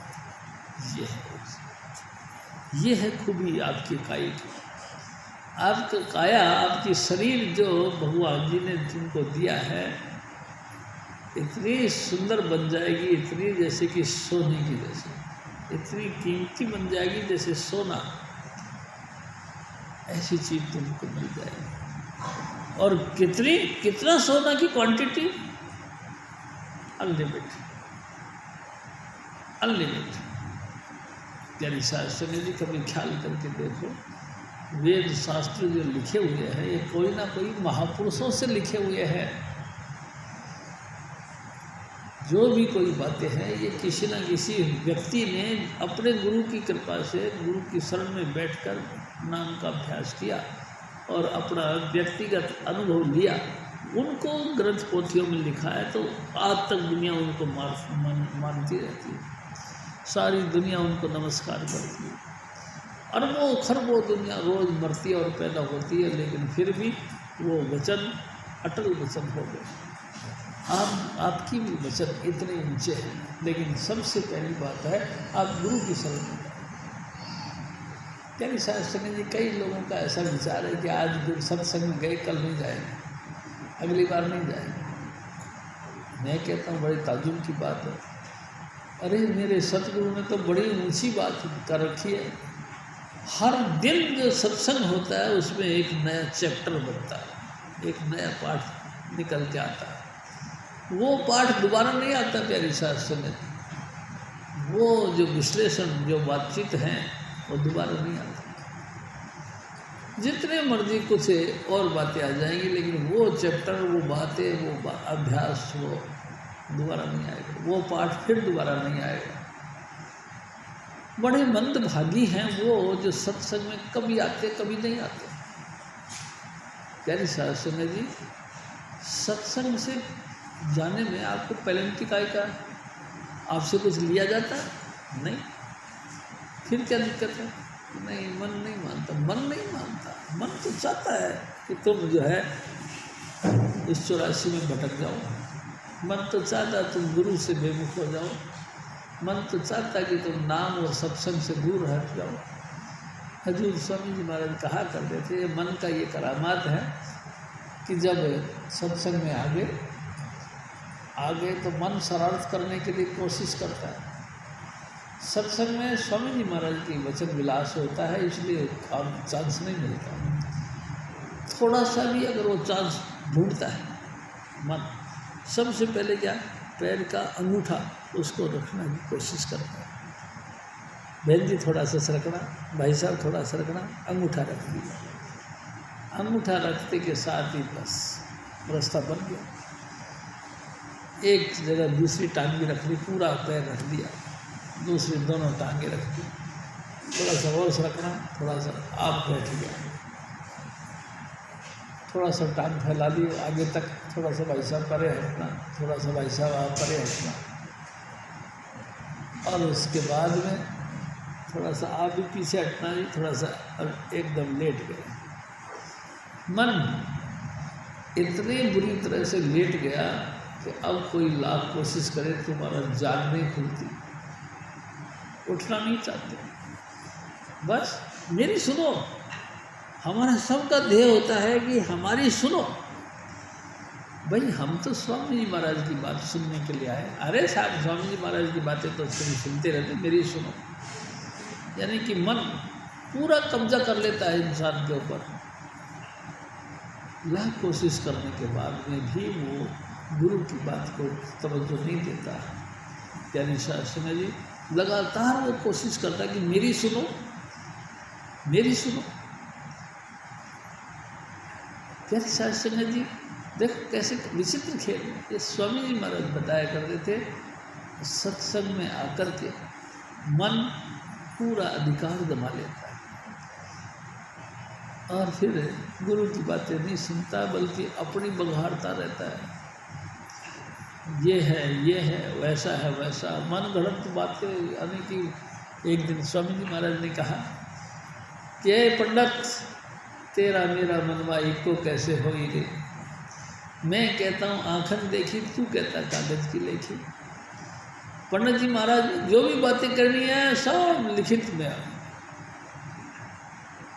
ये है खूबी आपकी काया की। आपका काया, आपकी शरीर जो भगवान जी ने तुमको दिया है, इतनी सुंदर बन जाएगी, इतनी जैसे कि सोने की जैसे, इतनी कीमती बन जाएगी जैसे सोना। ऐसी चीज़ तुमको मिल जाएगी। और कितना सोना की क्वांटिटी? Unlimited, unlimited. यानी शास्त्र ने जी कभी ख्याल करके देखो, वेद शास्त्र जो लिखे हुए हैं ये कोई ना कोई महापुरुषों से लिखे हुए हैं। जो भी कोई बातें हैं ये किसी न किसी व्यक्ति ने अपने गुरु की कृपा से, गुरु की शरण में बैठकर नाम का अभ्यास किया और अपना व्यक्तिगत अनुभव लिया, उनको ग्रंथ पोथियों में लिखा है। तो आज तक दुनिया उनको मानती रहती है, सारी दुनिया उनको नमस्कार करती है। अरबों खरबों दुनिया रोज़ मरती और पैदा होती है, लेकिन फिर भी वो वचन अटल वचन हो गए। आपकी भी वचन इतने ऊंचे हैं, लेकिन सबसे पहली बात है आप गुरु की शरण में जाओ। प्यारी शास्त्री जी, कई लोगों का ऐसा विचार है कि आज दिन सत्संग में गए, कल नहीं जाएंगे, अगली बार नहीं जाएंगे। मैं कहता हूँ बड़ी ताजुब की बात है। अरे मेरे सतगुरु ने तो बड़ी ऊंची बात कर रखी है। हर दिन जो सत्संग होता है उसमें एक नया चैप्टर बनता है, एक नया पाठ निकल के आता है। वो पाठ दोबारा नहीं आता प्यारी शास्त्र में। वो जो विश्लेषण, जो बातचीत है, वो दोबारा नहीं आता। जितने मर्जी कुछ और बातें आ जाएंगी, लेकिन वो चैप्टर, वो बातें, वो अभ्यास वो दोबारा नहीं आएगा, वो पाठ फिर दोबारा नहीं आएगा। बड़े मंदभागी हैं वो जो सत्संग में कभी आते कभी नहीं आते। प्यारी शास्त्री जी, सत्संग से जाने में आपको पेनल्टी काय का, आपसे कुछ लिया जाता है नहीं, फिर क्या दिक्कत है? नहीं, मन नहीं मानता, मन नहीं मानता। मन तो चाहता है कि तुम जो है इस 84 में भटक जाओ। मन तो चाहता तुम गुरु से बेमुख हो जाओ। मन तो चाहता कि तुम नाम और सत्संग से दूर हट जाओ। हजूर स्वामी जी महाराज कहा करते थे, मन का ये करामात है कि जब सत्संग में आगे तो मन शरारत करने के लिए कोशिश करता है। सत्संग में स्वामी जी महाराज की वचन विलास होता है, इसलिए चांस नहीं मिलता। थोड़ा सा भी अगर वो चांस ढूंढता है मन, सबसे पहले क्या, पैर का अंगूठा उसको रखने की कोशिश करता है। बहन जी थोड़ा सा सरकना, भाई साहब थोड़ा सरकना, अंगूठा रख दिया। अंगूठा रखते के साथ ही बस रास्ता बन गया। एक जगह दूसरी टांग भी रख ली, पूरा पैर रख दिया, दूसरी दोनों टांगे रख दी, थोड़ा सा और सरकना, थोड़ा सा आप बैठ गया, थोड़ा सा टांग फैला ली आगे तक, थोड़ा सा भाई साहब परे हटना, थोड़ा सा भाई साहब आप परे हटना, और उसके बाद में थोड़ा सा आप भी पीछे हटना ही, थोड़ा सा एकदम लेट गए। मन इतनी बुरी तरह से लेट गया कि अब कोई लाख कोशिश करे तुम्हारा जाग नहीं खुलती, उठना नहीं चाहते। बस मेरी सुनो, हमारा सबका ध्येय होता है कि हमारी सुनो। भाई हम तो स्वामी जी महाराज की बात सुनने के लिए आए। अरे साहब स्वामी जी महाराज की बातें तो सुनते रहते, मेरी सुनो। यानी कि मन पूरा कब्जा कर लेता है इंसान के ऊपर। लाख कोशिश करने के बाद में भी वो गुरु की बात को तवज्जो नहीं देता। प्यारी शास्त्री जी लगातार वो कोशिश करता है कि मेरी सुनो, मेरी सुनो। प्यारी शास्त्री जी देखो कैसे विचित्र खेल। ये स्वामी जी महाराज बताया करते थे, सत्संग में आकर के मन पूरा अधिकार जमा लेता है और फिर गुरु की बातें नहीं सुनता, बल्कि अपनी बघाड़ता रहता है। ये है, वैसा है, वैसा मन गढ़ंत बातें। यानी कि एक दिन स्वामी जी महाराज ने कहा कि पंडित तेरा मेरा मनवा एक को कैसे हो ही रे। मैं कहता हूँ आँखन देखी, तू कहता कागज की लेखी। पंडित जी महाराज जो भी बातें करनी है सब लिखित में।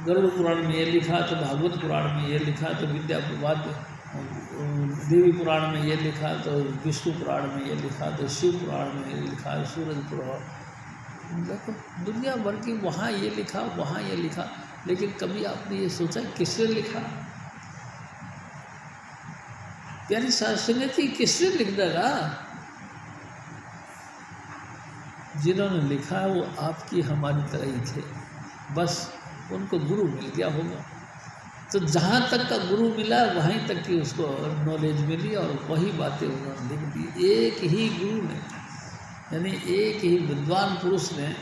गरुड़ पुराण में ये लिखा, तो भागवत पुराण में ये लिखा, तो विद्या प्रवाद देवी पुराण में ये लिखा, तो विष्णु पुराण में ये लिखा, तो शिव पुराण में ये लिखा, सूरज पुराण। देखो दुनिया भर की वहाँ ये लिखा, वहाँ ये लिखा, लेकिन कभी आपने ये सोचा किसने लिखा? प्यारी शास्त्री थी, किसने लिख डाला? जिन्होंने लिखा वो आपकी हमारी तरह ही थे, बस उनको गुरु मिल गया होगा। तो जहाँ तक का गुरु मिला वहीं तक की उसको नॉलेज मिली और वही बातें उन्होंने लिख दी। एक ही गुरु ने, यानी एक ही विद्वान पुरुष ने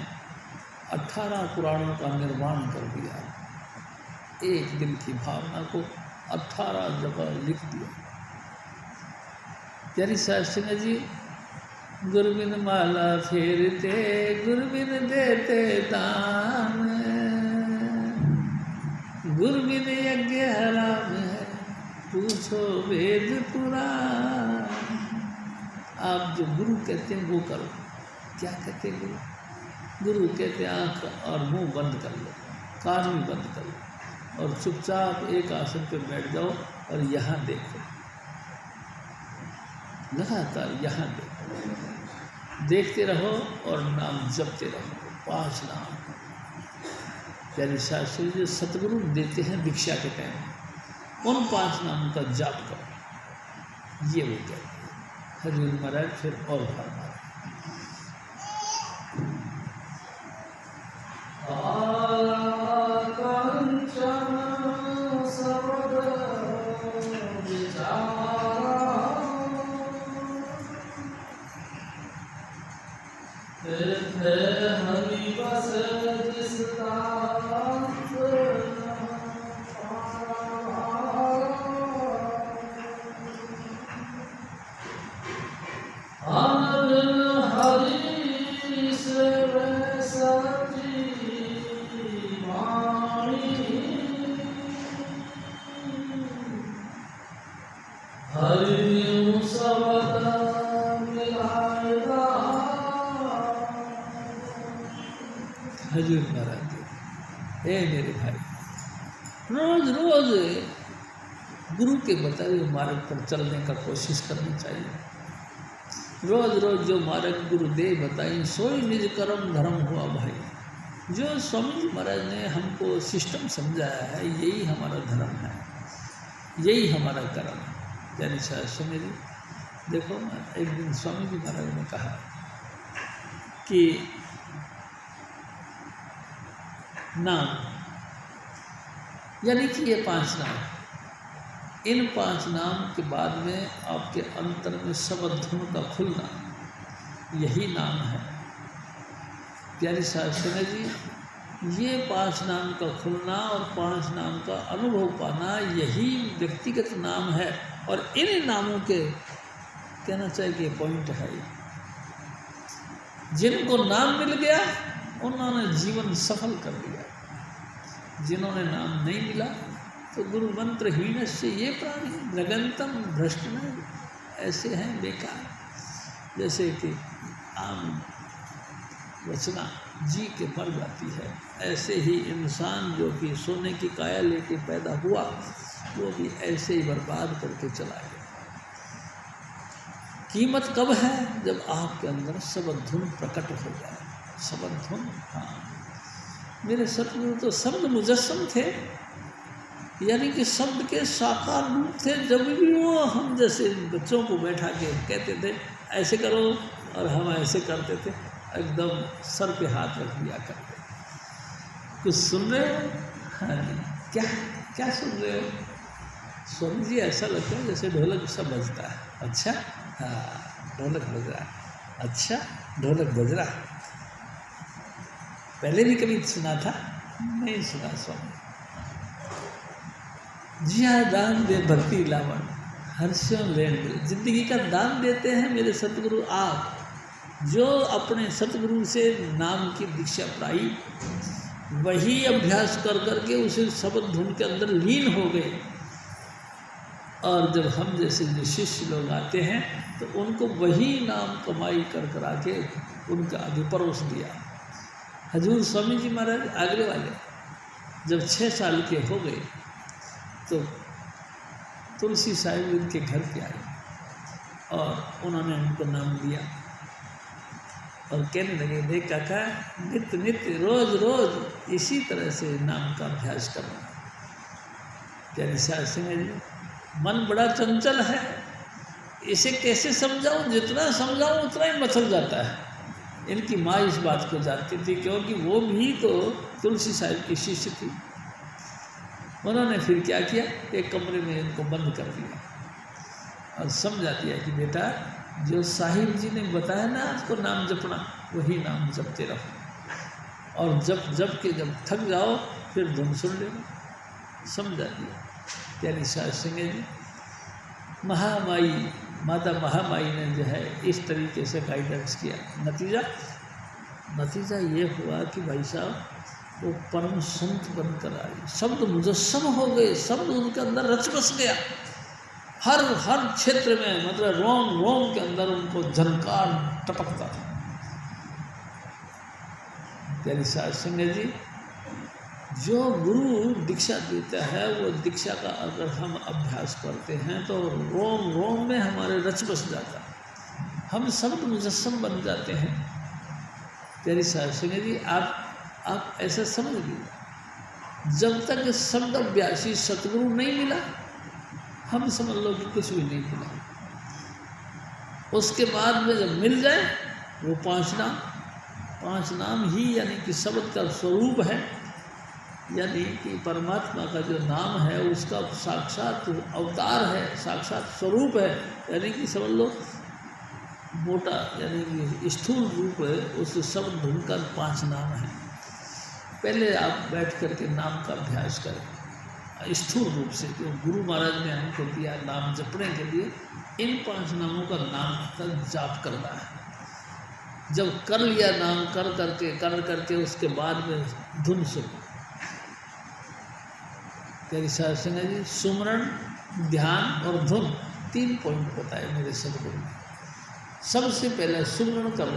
18 पुराणों का निर्माण कर दिया। एक दिन की भावना को 18 जगह लिख दिया। प्यारी शास्त्री जी गुरबिन माला फेरते, गुरबिन देते दान, गुरबिन यज्ञ हराम है, पूछो वेद पुराण। आप जो गुरु कहते हैं वो करो। क्या कहते हैं गुरु? गुरु कहते हैं आँख और मुंह बंद कर लो, कान भी बंद कर लो और चुपचाप एक आसन पे बैठ जाओ और यहाँ देखो, लगातार यहाँ देखो, देखते रहो और नाम जपते रहो। 5 नाम प्यारे शास्त्री जो सतगुरु देते हैं दीक्षा के टाइम, उन 5 नामों का जाप करो, ये वो कहते हैं। हजूर महाराज फिर और फरमा हजूर महाराज। हे मेरे भाई, रोज रोज गुरु के बताए हुए मार्ग पर चलने का कोशिश करनी चाहिए। रोज रोज जो मार्ग गुरुदेव बताई सोई निज कर्म धर्म हुआ भाई। जो स्वामी जी महाराज ने हमको सिस्टम समझाया है यही हमारा धर्म है, यही हमारा कर्म है। यानी स्वामी जी देखो, एक दिन स्वामी जी महाराज ने कहा कि नाम, यानी कि ये 5 नाम, इन 5 नाम के बाद में आपके अंतर में शब्द धुन का खुलना, यही नाम है। प्यारी शास्त्री जी, ये 5 नाम का खुलना और 5 नाम का अनुभव पाना, यही व्यक्तिगत नाम है। और इन नामों के कहना चाहिए कि पॉइंट है, जिनको नाम मिल गया उन्होंने जीवन सफल कर लिया, जिन्होंने नाम नहीं मिला तो गुरु मंत्र हीन से ये प्राणी नगंतम भ्रष्ट नहीं, ऐसे हैं बेकार। जैसे कि आम रचना जी के मर जाती है, ऐसे ही इंसान जो कि सोने की काया लेके पैदा हुआ वो भी ऐसे ही बर्बाद करके चला गया। कीमत कब है? जब आपके अंदर शब्द धुन प्रकट हो जाए। शब्द धुन, हाँ, मेरे सतगुरु तो शब्द मुजस्सम थे, यानी कि शब्द के साकार रूप थे। जब भी वो हम जैसे बच्चों को बैठा के कहते थे ऐसे करो और हम ऐसे करते थे, एकदम सर पे हाथ रख दिया करते। कुछ सुन रहे हो? हाँ जी, क्या क्या सुन रहे हो? स्वामी जी ऐसा लगता है जैसे ढोलक सा बजता है। अच्छा, हाँ ढोलक बज रहा है। अच्छा, ढोलक बज रहा है। पहले भी कभी सुना था? नहीं सुना स्वामी। जी हाँ, दान दे भक्ति लावण हर्षों लेन, जिंदगी का दान देते हैं मेरे सतगुरु आप, जो अपने सतगुरु से नाम की दीक्षा पाई, वही अभ्यास कर करके उसे शब्द धुन के अंदर लीन हो गए। और जब हम जैसे जो शिष्य लोग आते हैं तो उनको वही नाम कमाई कर करा के उनका आगे परोस दिया। हजूर स्वामी जी महाराज आगरे वाले जब 6 साल के हो गए तो तुलसी साहिब उनके घर पे आए और उन्होंने उनको नाम दिया और कहने लगे, देख काका, नित्य नित्य रोज रोज इसी तरह से नाम का अभ्यास करना। प्यारी शास्त्री जी, मन बड़ा चंचल है, इसे कैसे समझाऊं? जितना समझाऊं उतना ही मथल जाता है। इनकी माँ इस बात को जानती थी क्योंकि वो भी तो तुलसी साहिब की शिष्य थी। उन्होंने फिर क्या किया, एक कमरे में इनको बंद कर दिया और समझा दिया कि बेटा, जो साहिब जी ने बताया ना आपको नाम जपना, वही नाम जपते रहो और जब थक जाओ फिर धुन सुन लेना। समझा दिया। प्यारी शास्त्री जी, महामाई माता महामाई ने जो है इस तरीके से गाइडेंस किया। नतीजा ये हुआ कि भाई साहब वो परम संत बनकर आए, शब्द मुजस्सम हो गए, शब्द उनके अंदर रच बस गया। हर क्षेत्र में, मतलब रोम रोम के अंदर उनको झनकार टपकता था। प्यारी साध संगत जी, जो गुरु दीक्षा देता है वो दीक्षा का अगर हम अभ्यास करते हैं तो रोम रोम में हमारे रच बस जाता है, हम शब्द मुजस्सम बन जाते हैं। प्यारी साध संगत जी, आप ऐसा समझ लीजिए, जब तक शब्द अभ्यासी सतगुरु नहीं मिला, हम समझ लो कि कुछ भी नहीं मिला। उसके बाद में जब मिल जाए वो पांच नाम ही यानी कि शब्द का स्वरूप है, यानी कि परमात्मा का जो नाम है उसका साक्षात अवतार है, साक्षात स्वरूप है, यानी कि समझ लो मोटा यानी कि स्थूल रूप है। उस शब्द ढूंढकर 5 नाम है। पहले आप बैठ करके नाम का अभ्यास करें स्थूल रूप से, जो गुरु महाराज ने हमको दिया नाम जपने के लिए। इन 5 नामों का नाम का जाप करना है। जब कर लिया नाम कर करके उसके बाद में धुन सुनो। तेरी साध संगत जी, सुमरण, ध्यान और धुन 3 पॉइंट बताए मेरे सदगुरु ने। सबसे पहले सुमरण करो।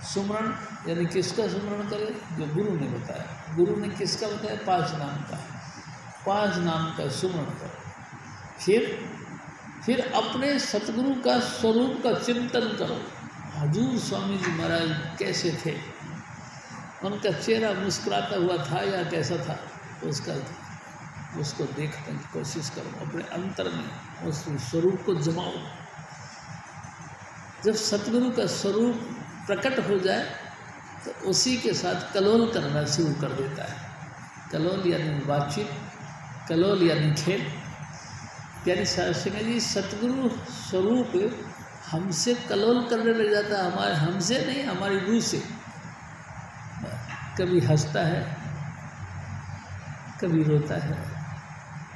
सुमरण यानी किसका सुमरण करें? जो गुरु ने बताया। गुरु ने किसका बताया? 5 नाम का। 5 नाम का सुमरण करो। फिर अपने सतगुरु का स्वरूप का चिंतन करो। हजूर स्वामी जी महाराज कैसे थे, उनका चेहरा मुस्कुराता हुआ था या कैसा था, उसको देखने की कोशिश करो। अपने अंतर में उस स्वरूप को जमाओ। जब सतगुरु का स्वरूप प्रकट हो जाए तो उसी के साथ कलोल करना शुरू कर देता है। कलोल यानी बातचीत, कलोल यानी खेल। प्यारी साध संगत जी, सतगुरु स्वरूप हमसे कलोल करने लग जाता है। हमसे नहीं, हमारी रूह से। कभी हंसता है, कभी रोता है,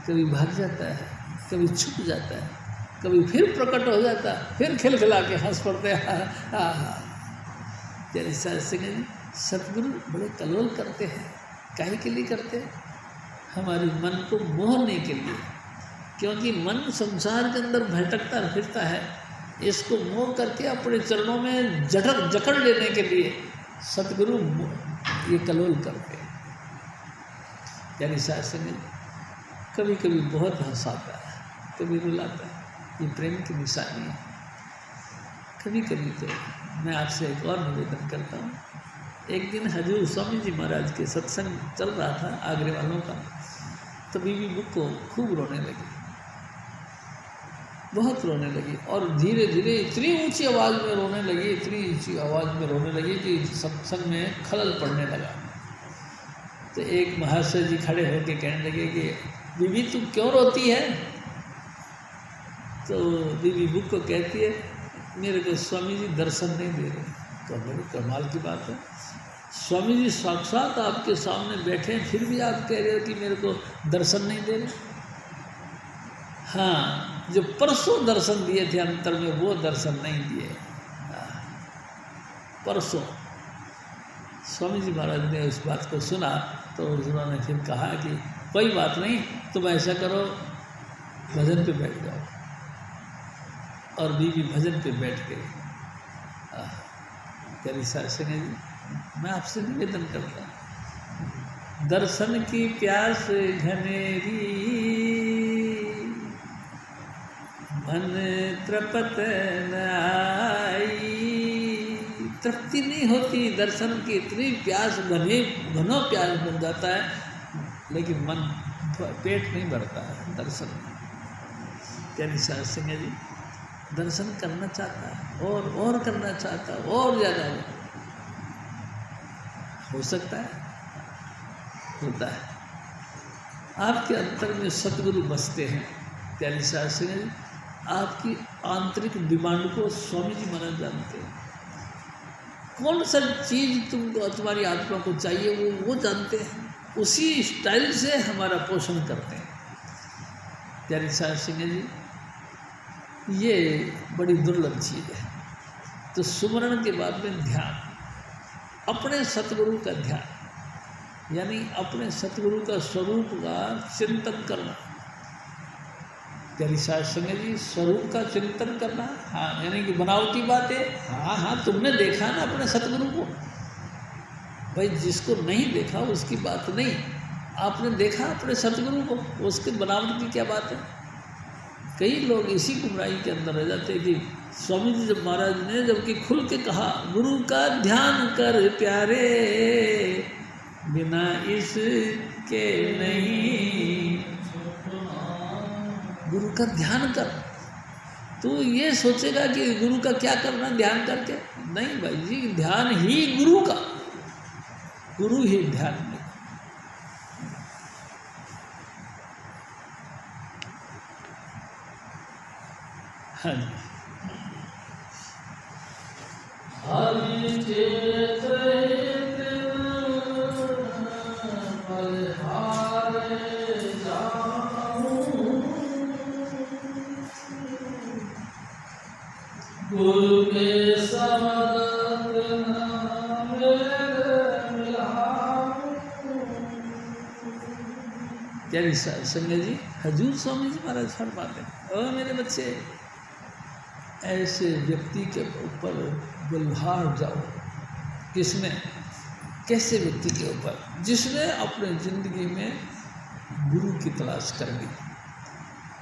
कभी भाग जाता है, कभी छुप जाता है, कभी फिर प्रकट हो जाता है, फिर खिलखिला के हंस पड़ते हैं। प्यारी साध संगत जी, सतगुरु बड़े कलोल करते हैं। काहे के लिए करते हैं? हमारे मन को मोहने के लिए। क्योंकि मन संसार के अंदर भटकता फिरता है, इसको मोह करके अपने चरणों में जकड़ लेने के लिए सतगुरु ये कलोल करते हैं। यानी साध संगत, कभी कभी बहुत हंसाता है, कभी रुलाता है। ये प्रेम की निशानी है। कभी कभी तो मैं आपसे एक और निवेदन करता हूँ। एक दिन हजूर स्वामी जी महाराज के सत्संग चल रहा था आगरे वालों का, तो बीबी बुक्को खूब रोने लगी, बहुत रोने लगी। और धीरे धीरे इतनी ऊंची आवाज़ में रोने लगी, इतनी ऊंची आवाज़ में रोने लगी कि सत्संग में खलल पड़ने लगा। तो एक महाशय जी खड़े होकर कहने लगे कि बीबी तू क्यों रोती है? तो बीबी बुक को कहती है, मेरे को स्वामी जी दर्शन नहीं दे रहे। तो बड़ी कमाल की बात है, स्वामी जी साक्षात आपके सामने बैठे हैं, फिर भी आप कह रहे हो कि मेरे को दर्शन नहीं दे रहे। हाँ, जो परसों दर्शन दिए थे अंतर में, वो दर्शन नहीं दिए। परसों स्वामी जी महाराज ने इस बात को सुना तो उन्होंने फिर कहा कि कोई बात नहीं, तुम ऐसा करो, भजन पे बैठ जाओ। और बीबी भजन पे बैठ गई। प्यारी साध संगत जी, मैं आपसे निवेदन करता हूँ, दर्शन की प्यास घनेरी मन तृपत न आई। तृप्ति नहीं होती, दर्शन की इतनी प्यास घनो प्यास बन जाता है, लेकिन मन पेट नहीं भरता है दर्शन में। प्यारी साध संगत जी, दर्शन करना चाहता है और करना चाहता है, और ज़्यादा हो सकता है, होता है। आपके अंतर में सतगुरु बसते हैं। प्यारी साध संगत जी, आपकी आंतरिक डिमांड को स्वामी जी महाराज जानते हैं। कौन सा चीज़ तुमको, तुम्हारी आत्मा को चाहिए, वो जानते हैं। उसी स्टाइल से हमारा पोषण करते हैं। प्यारी साध संगत जी, ये बड़ी दुर्लभ चीज़ है। तो सुमरण के बाद में ध्यान, अपने सतगुरु का ध्यान, यानी अपने सतगुरु का स्वरूप का चिंतन करना। प्यारी साध संगत जी, स्वरूप का चिंतन करना, हाँ, यानी कि बनावटी बातें, हाँ हाँ, तुमने देखा ना अपने सतगुरु को, भाई जिसको नहीं देखा उसकी बात नहीं, आपने देखा अपने सतगुरु को, उसके बनावट की क्या बात है। कई लोग इसी गुमराही के अंदर रह जाते हैं कि स्वामी जी जब महाराज ने जबकि खुल के कहा गुरु का ध्यान कर प्यारे, बिना इसके नहीं, गुरु का ध्यान कर। तो ये सोचेगा कि गुरु का क्या करना ध्यान करके, नहीं भाई जी, ध्यान ही गुरु का, गुरु ही ध्यान में। हाँ जी, गुरु के समद प्यारी संगत जी, हजूर स्वामी जी महाराज फरमाते हैं, ओ मेरे बच्चे, ऐसे व्यक्ति के ऊपर बलहार जाओ। किसने, कैसे व्यक्ति के ऊपर, जिसने अपने जिंदगी में गुरु की तलाश कर ली,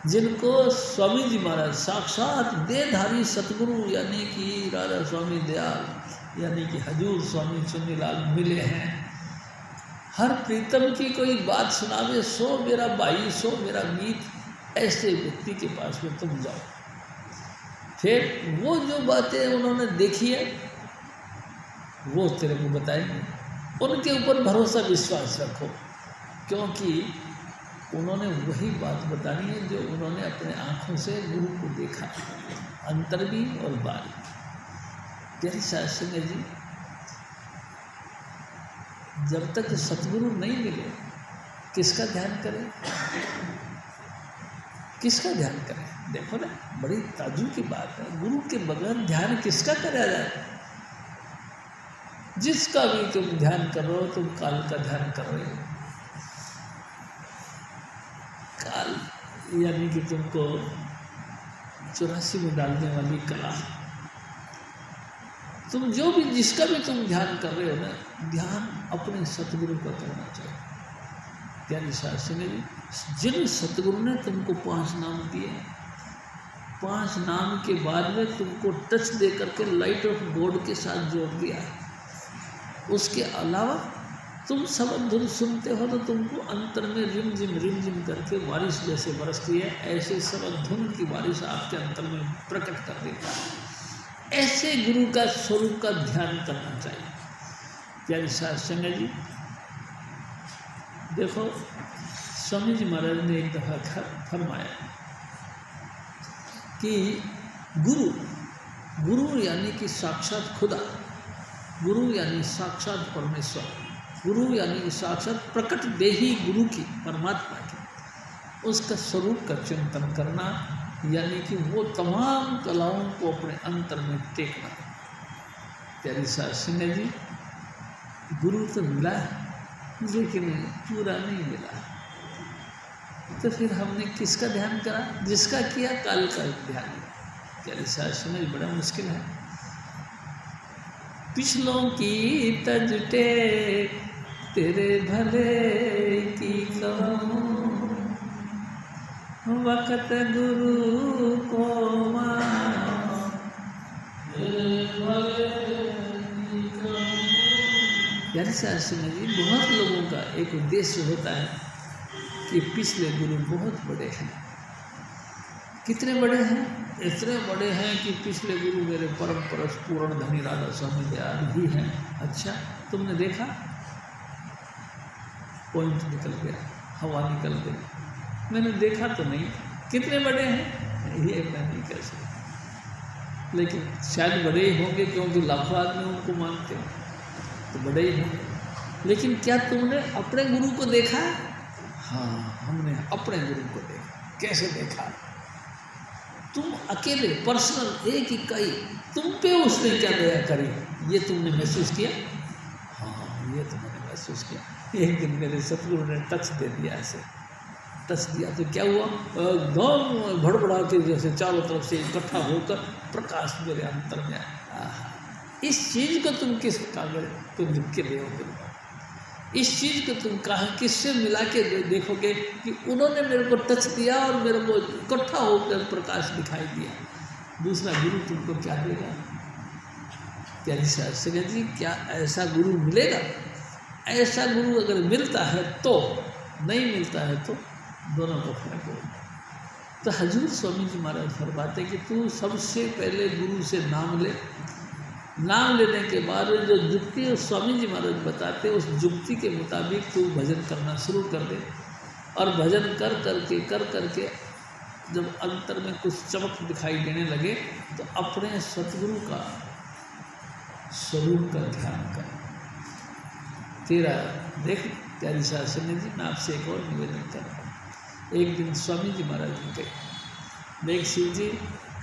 जिनको स्वामी जी महाराज साक्षात देहधारी सतगुरु यानी कि राधा स्वामी दयाल यानी कि हजूर स्वामी चुन्नीलाल मिले हैं। हर प्रीतम की कोई बात सुनावे, सो मेरा भाई, सो मेरा मीत, ऐसे व्यक्ति के पास में तुम जाओ। फिर वो जो बातें उन्होंने देखी है वो तेरे को बताएंगे, उनके ऊपर भरोसा विश्वास रखो, क्योंकि उन्होंने वही बात बतानी है जो उन्होंने अपने आँखों से गुरु को देखा, अंतर भी और बाहर। प्यारी साध संगत जी, जब तक सतगुरु नहीं मिले किसका ध्यान करें, किसका ध्यान करें। देखो ना, बड़ी ताजुब की बात है, गुरु के बगैर ध्यान किसका करा जाए। जिसका भी तुम ध्यान कर रहे हो, तुम काल का ध्यान कर रहे हो। काल यानी कि तुमको 84 में डालने वाली कला, तुम जो भी जिसका भी तुम ध्यान कर रहे हो ना, ध्यान अपने सतगुरु का करना चाहिए। प्यारी साध संगत जी, जिन सतगुरु ने तुमको 5 नाम दिए, 5 नाम के बाद में तुमको टच दे करके लाइट ऑफ गॉड के साथ जोड़ दिया, उसके अलावा तुम सबक धुन सुनते हो तो तुमको अंतर में रिमझिम करके बारिश जैसे बरसती है, ऐसे सबक धुन की बारिश आपके अंतर में प्रकट कर देता है। ऐसे गुरु का स्वरूप का ध्यान करना चाहिए। प्यारी साध संगत जी, देखो स्वामी जी महाराज ने एक दफ़ा फरमाया कि गुरु यानी कि साक्षात खुदा, गुरु यानी साक्षात परमेश्वर, गुरु यानी कि साक्षात प्रकट देही गुरु की, परमात्मा की, उसका स्वरूप का चिंतन करना, यानी कि वो तमाम कलाओं को अपने अंतर में टेकना। प्यारी साध संगत जी, गुरु तो मिला है लेकिन पूरा नहीं मिला, तो फिर हमने किसका ध्यान करा, जिसका किया काल का ध्यान। प्यारी साध संगत जी, बड़ा मुश्किल है। पिछलों की तज टेक तेरे भले की कहूँ, वक़्त गुरु को यानी साध संगत जी, बहुत लोगों का एक उद्देश्य होता है कि पिछले गुरु बहुत बड़े हैं। कितने बड़े हैं? इतने बड़े हैं कि पिछले गुरु मेरे परम परस पूर्ण धनी राधा स्वामी दयाल ही हैं। अच्छा, तुमने देखा, पॉइंट निकल गया, हवा निकल गई, मैंने देखा तो नहीं। कितने बड़े हैं ये मैं नहीं कह सकता, लेकिन शायद बड़े ही होंगे, क्योंकि लाखों आदमी उनको मानते हैं, तो बड़े ही होंगे। लेकिन क्या तुमने अपने गुरु को देखा? हाँ, हमने अपने गुरु को देखा। कैसे देखा? तुम अकेले पर्सनल एक इकाई, तुम पे उसने क्या दया करी, ये तुमने महसूस किया? हाँ, ये तो मैंने महसूस किया। एक दिन मेरे सतगुरु ने टच दे दिया ऐसे, टच दिया तो क्या हुआ, एकदम भड़बड़ा के जैसे चारों तरफ से इकट्ठा होकर प्रकाश मेरे अंतर में आया। इस चीज़ को तुम किस कागज को लिख के ले आओगे, इस चीज़ को तुम कहाँ किससे मिला के देखोगे कि उन्होंने मेरे को टच दिया और मेरे को इकट्ठा होकर प्रकाश दिखाई दिया। दूसरा गुरु तुमको क्या देगा? प्यारी साहब संगत जी, क्या ऐसा गुरु मिलेगा? ऐसा गुरु अगर मिलता है तो, नहीं मिलता है तो दोनों को फर्क होगा। तो हजूर स्वामी जी महाराज फरमाते कि तू सबसे पहले गुरु से नाम ले, नाम लेने के बाद जो जुक्ति और स्वामी जी महाराज बताते उस जुक्ति के मुताबिक तू भजन करना शुरू कर दे। और भजन कर करके जब अंतर में कुछ चमक दिखाई देने लगे तो अपने सतगुरु का स्वरूप का ध्यान कर। तेरा देख प्यारी शासन जी, मैं आपसे एक और निवेदन कर रहा हूँ। एक दिन स्वामी जी महाराज ने कही, देख शिव जी,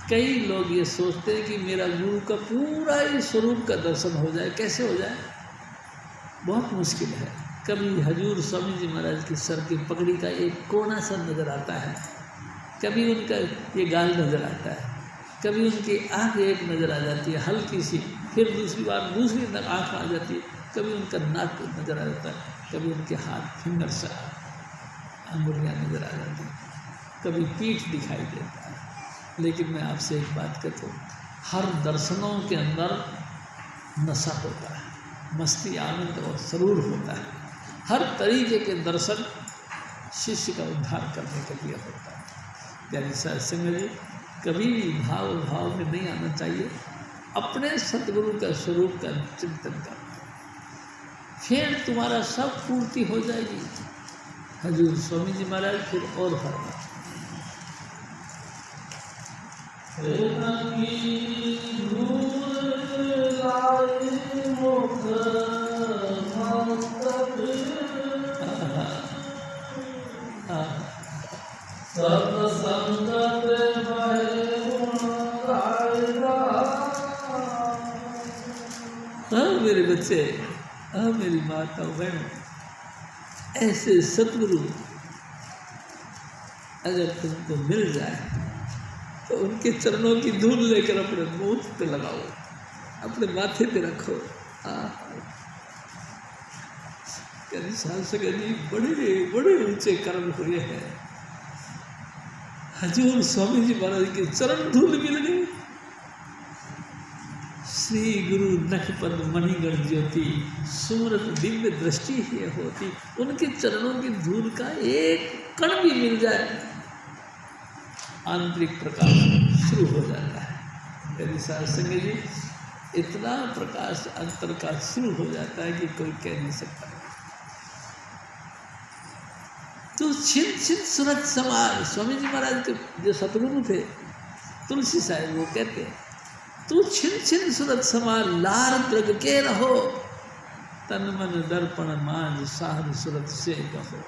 कई लोग ये सोचते हैं कि मेरा गुरु का पूरा ही स्वरूप का दर्शन हो जाए। कैसे हो जाए? बहुत मुश्किल है। कभी हजूर स्वामी जी महाराज की सर की पगड़ी का एक कोना सा नज़र आता है, कभी उनका ये गाल नज़र आता है, कभी उनकी आँख एक नज़र आ जाती है हल्की सी, फिर दूसरी बार दूसरी आँख आ जाती है, कभी उनका नाक नज़र आ जाता है, कभी उनके हाथ फिंगर सा अंगुलियाँ नज़र आ जाती हैं, कभी पीठ दिखाई देता है। लेकिन मैं आपसे एक बात कहता हूँ, हर दर्शनों के अंदर नशा होता है, मस्ती, आनंद और सरूर होता है। हर तरीके के दर्शन शिष्य का उद्धार करने के लिए होता है। प्यारी सत्संग जी, कभी भी भाव में नहीं आना चाहिए। अपने सतगुरु का स्वरूप का चिंतन कर, फिर तुम्हारा सब पूर्ति हो जाएगी। हजूर स्वामी जी महाराज फिर और फरमा, मेरे बच्चे, मेरी माता बहनों, ऐसे सतगुरु अगर तुमको मिल जाए तो उनके चरणों की धूल लेकर अपने मुंह पे लगाओ, अपने माथे पे रखो। बड़े बड़े ऊंचे कर्म हुए हैं। हजूर स्वामी जी महाराज के चरण धूल मिल गई। श्री गुरु नखपद मणिगण ज्योति, सुमरत दिव्य दृष्टि ही होती। उनके चरणों की धूल का एक कण भी मिल जाए, आंतरिक प्रकाश शुरू हो जाता है। मेरी साथ संगत जी, इतना प्रकाश अंतर का शुरू हो जाता है कि कोई कह नहीं सकता। तो छिन छिन सूरत समार, स्वामी जी महाराज के जो सतगुरु थे तुलसी साहिब, वो कहते हैं, तू छिन छिन सूरत समार लार द्रग के रहो, तन मन दर्पण मांझ साहब सूरत से कहो।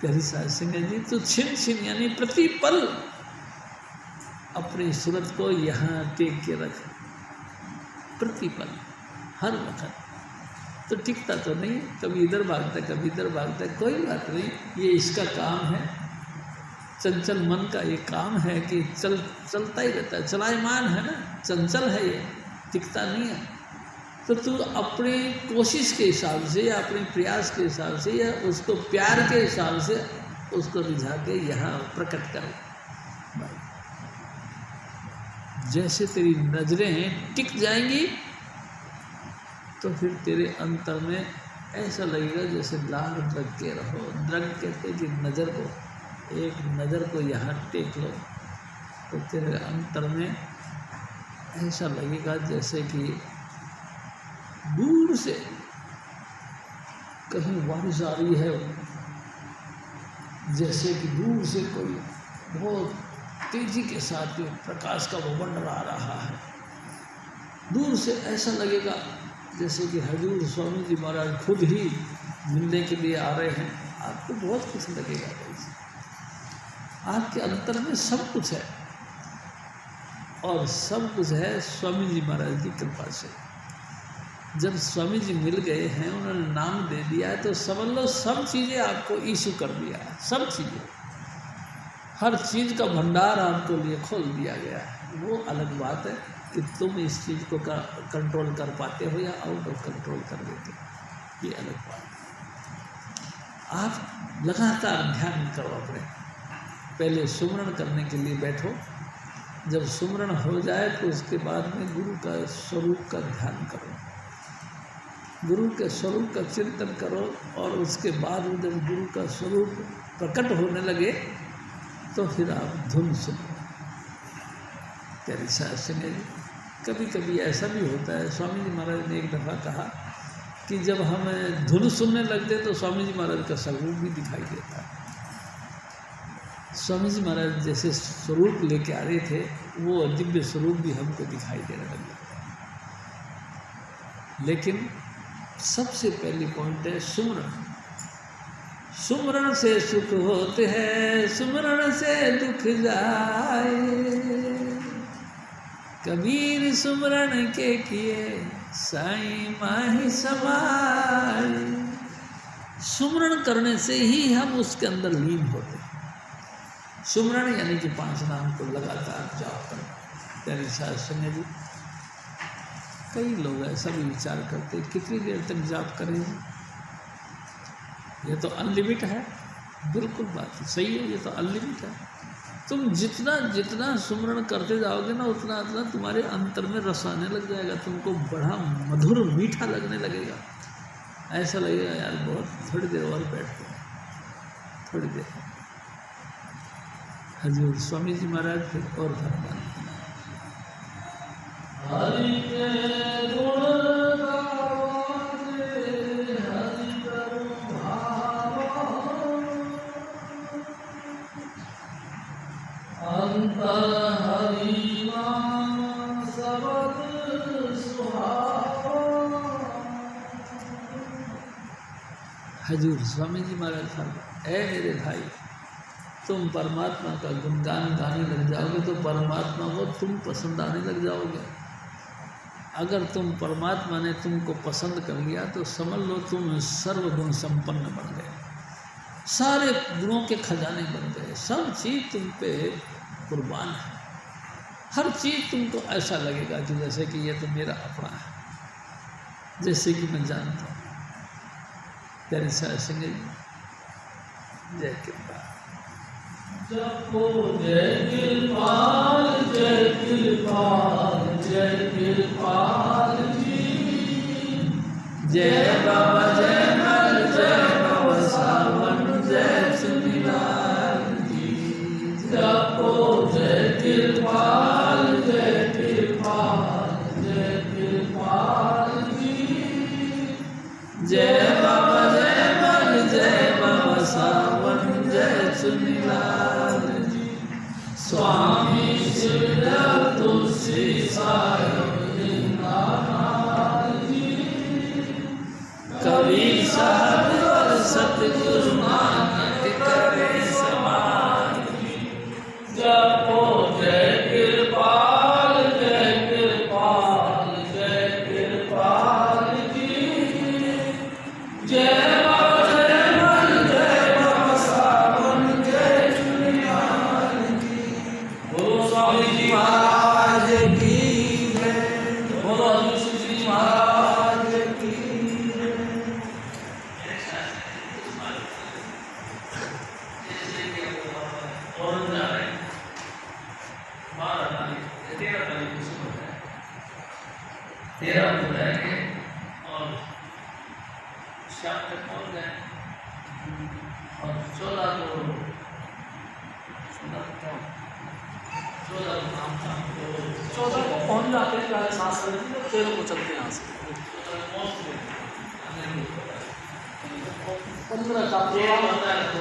प्यारी साध संगत जी, तो छिन छिन यानी प्रतिपल अपनी सूरत को यहाँ टेक के रख, प्रतिपल हर वक्त। तो टिकता तो नहीं, कभी इधर भागता कभी इधर भागता, कोई बात नहीं, ये इसका काम है। चंचल मन का ये काम है कि चलता ही रहता है, चलायमान है ना, चंचल है ये, टिकता नहीं है। तो तू अपनी कोशिश के हिसाब से या अपने प्रयास के हिसाब से या उसको प्यार के हिसाब से उसको रिझा के यहाँ प्रकट कर। जैसे तेरी नजरें टिक जाएंगी तो फिर तेरे अंतर में ऐसा लगेगा जैसे लाल द्रग के रहो। द्रग कहते कि नज़र को, एक नज़र को यहाँ टेक लो तो तेरे अंतर में ऐसा लगेगा जैसे कि दूर से कहीं बारिश आ रही है, जैसे कि दूर से कोई बहुत तेजी के साथ प्रकाश का वो मंडल आ रहा है। दूर से ऐसा लगेगा जैसे कि हजूर स्वामी जी महाराज खुद ही मिलने के लिए आ रहे हैं। आपको बहुत कुछ लगेगा, आपके अंतर में सब कुछ है और सब कुछ है स्वामी जी महाराज की कृपा से। जब स्वामी जी मिल गए हैं, उन्होंने नाम दे दिया है, तो समझ लो सब चीज़ें आपको इशू कर दिया है। सब चीज़ें, हर चीज़ का भंडार आपको लिए खोल दिया गया है। वो अलग बात है कि तुम इस चीज़ को कंट्रोल कर पाते हो या आउट ऑफ कंट्रोल कर देते हो, ये अलग बात है। आप लगातार ध्यान करो अपने, पहले सुमरण करने के लिए बैठो। जब सुमरण हो जाए तो उसके बाद में गुरु का स्वरूप का ध्यान करो, गुरु के स्वरूप का चिंतन करो, और उसके बाद जब गुरु का स्वरूप प्रकट होने लगे तो फिर आप धुन सुनो। प्यारी साहब सुनिए, कभी कभी ऐसा भी होता है, स्वामी जी महाराज ने एक दफ़ा कहा कि जब हम धुन सुनने लगते तो स्वामी जी महाराज का स्वरूप भी दिखाई देता है। स्वामी जी महाराज जैसे स्वरूप लेके आ रहे थे, वो दिव्य स्वरूप भी हमको दिखाई देने लगे। लेकिन सबसे पहली पॉइंट है सुमरण। सुमरण से सुख होते हैं, सुमरण से दुख जाए। कबीर सुमरण के किए, साईं माही समाए। सुमरण करने से ही हम उसके अंदर लीन होते हैं। सुमरण यानी कि 5 नाम को लगातार जाप करना। प्यारी साहब सुनिए जी, कई लोग ऐसा भी विचार करते हैं कितनी देर तक जाप करेंगे, ये तो अनलिमिट है। बिल्कुल बात सही है, ये तो अनलिमिट है। तुम जितना जितना सुमरण करते जाओगे ना, उतना उतना तुम्हारे अंतर में रस आने लग जाएगा, तुमको बड़ा मधुर मीठा लगने लगेगा। ऐसा लगेगा यार बहुत, थोड़ी देर और बैठते हैं, थोड़ी देर। हजूर स्वामी जी महाराज फिर और फरमान, हरि के गुण गावे, हरि करो भावा, अंतर हरि नाम सबद सुहावा। हजूर स्वामी जी महाराज फरमान, ऐ मेरे भाई, तुम परमात्मा का गुणगान गाने लग जाओगे तो परमात्मा को तुम पसंद आने लग जाओगे। अगर तुम परमात्मा ने तुमको पसंद कर लिया तो समझ लो तुम सर्वगुण संपन्न बन गए, सारे गुणों के खजाने बन गए। सब चीज़ तुम पे कुर्बान है, हर चीज़ तुमको ऐसा लगेगा कि जैसे कि ये तो मेरा अपना है, जैसे कि मैं जानता हूँ। प्यारी साहब सिंह, जय कृपा। जपो जय कृपाल, जय कृपाल, जय कृपाल जी। जय बाबा जय मल, जय बाबा सावन, जय सुनीलाल जी। जपो जय कृपाल, जय कृपाल, जय कृपाल जी। जय बाबा जय मल, जय बाबा सावन, जय सुनीलाल जी। स्वामी शिव तुलसी साहिब दीननाथ जी। कबीर साहब और सतगुरु नानक करे समान। जपो जय कृपाल, जय कृपाल, जय कृपाल जी। जय तेरा हो जाएंगे और शाम तक पहुँच जाए, और 14 को पहुंच जाते हैं 7 बजे, 13 को चलते हैं यहाँ से। 15 का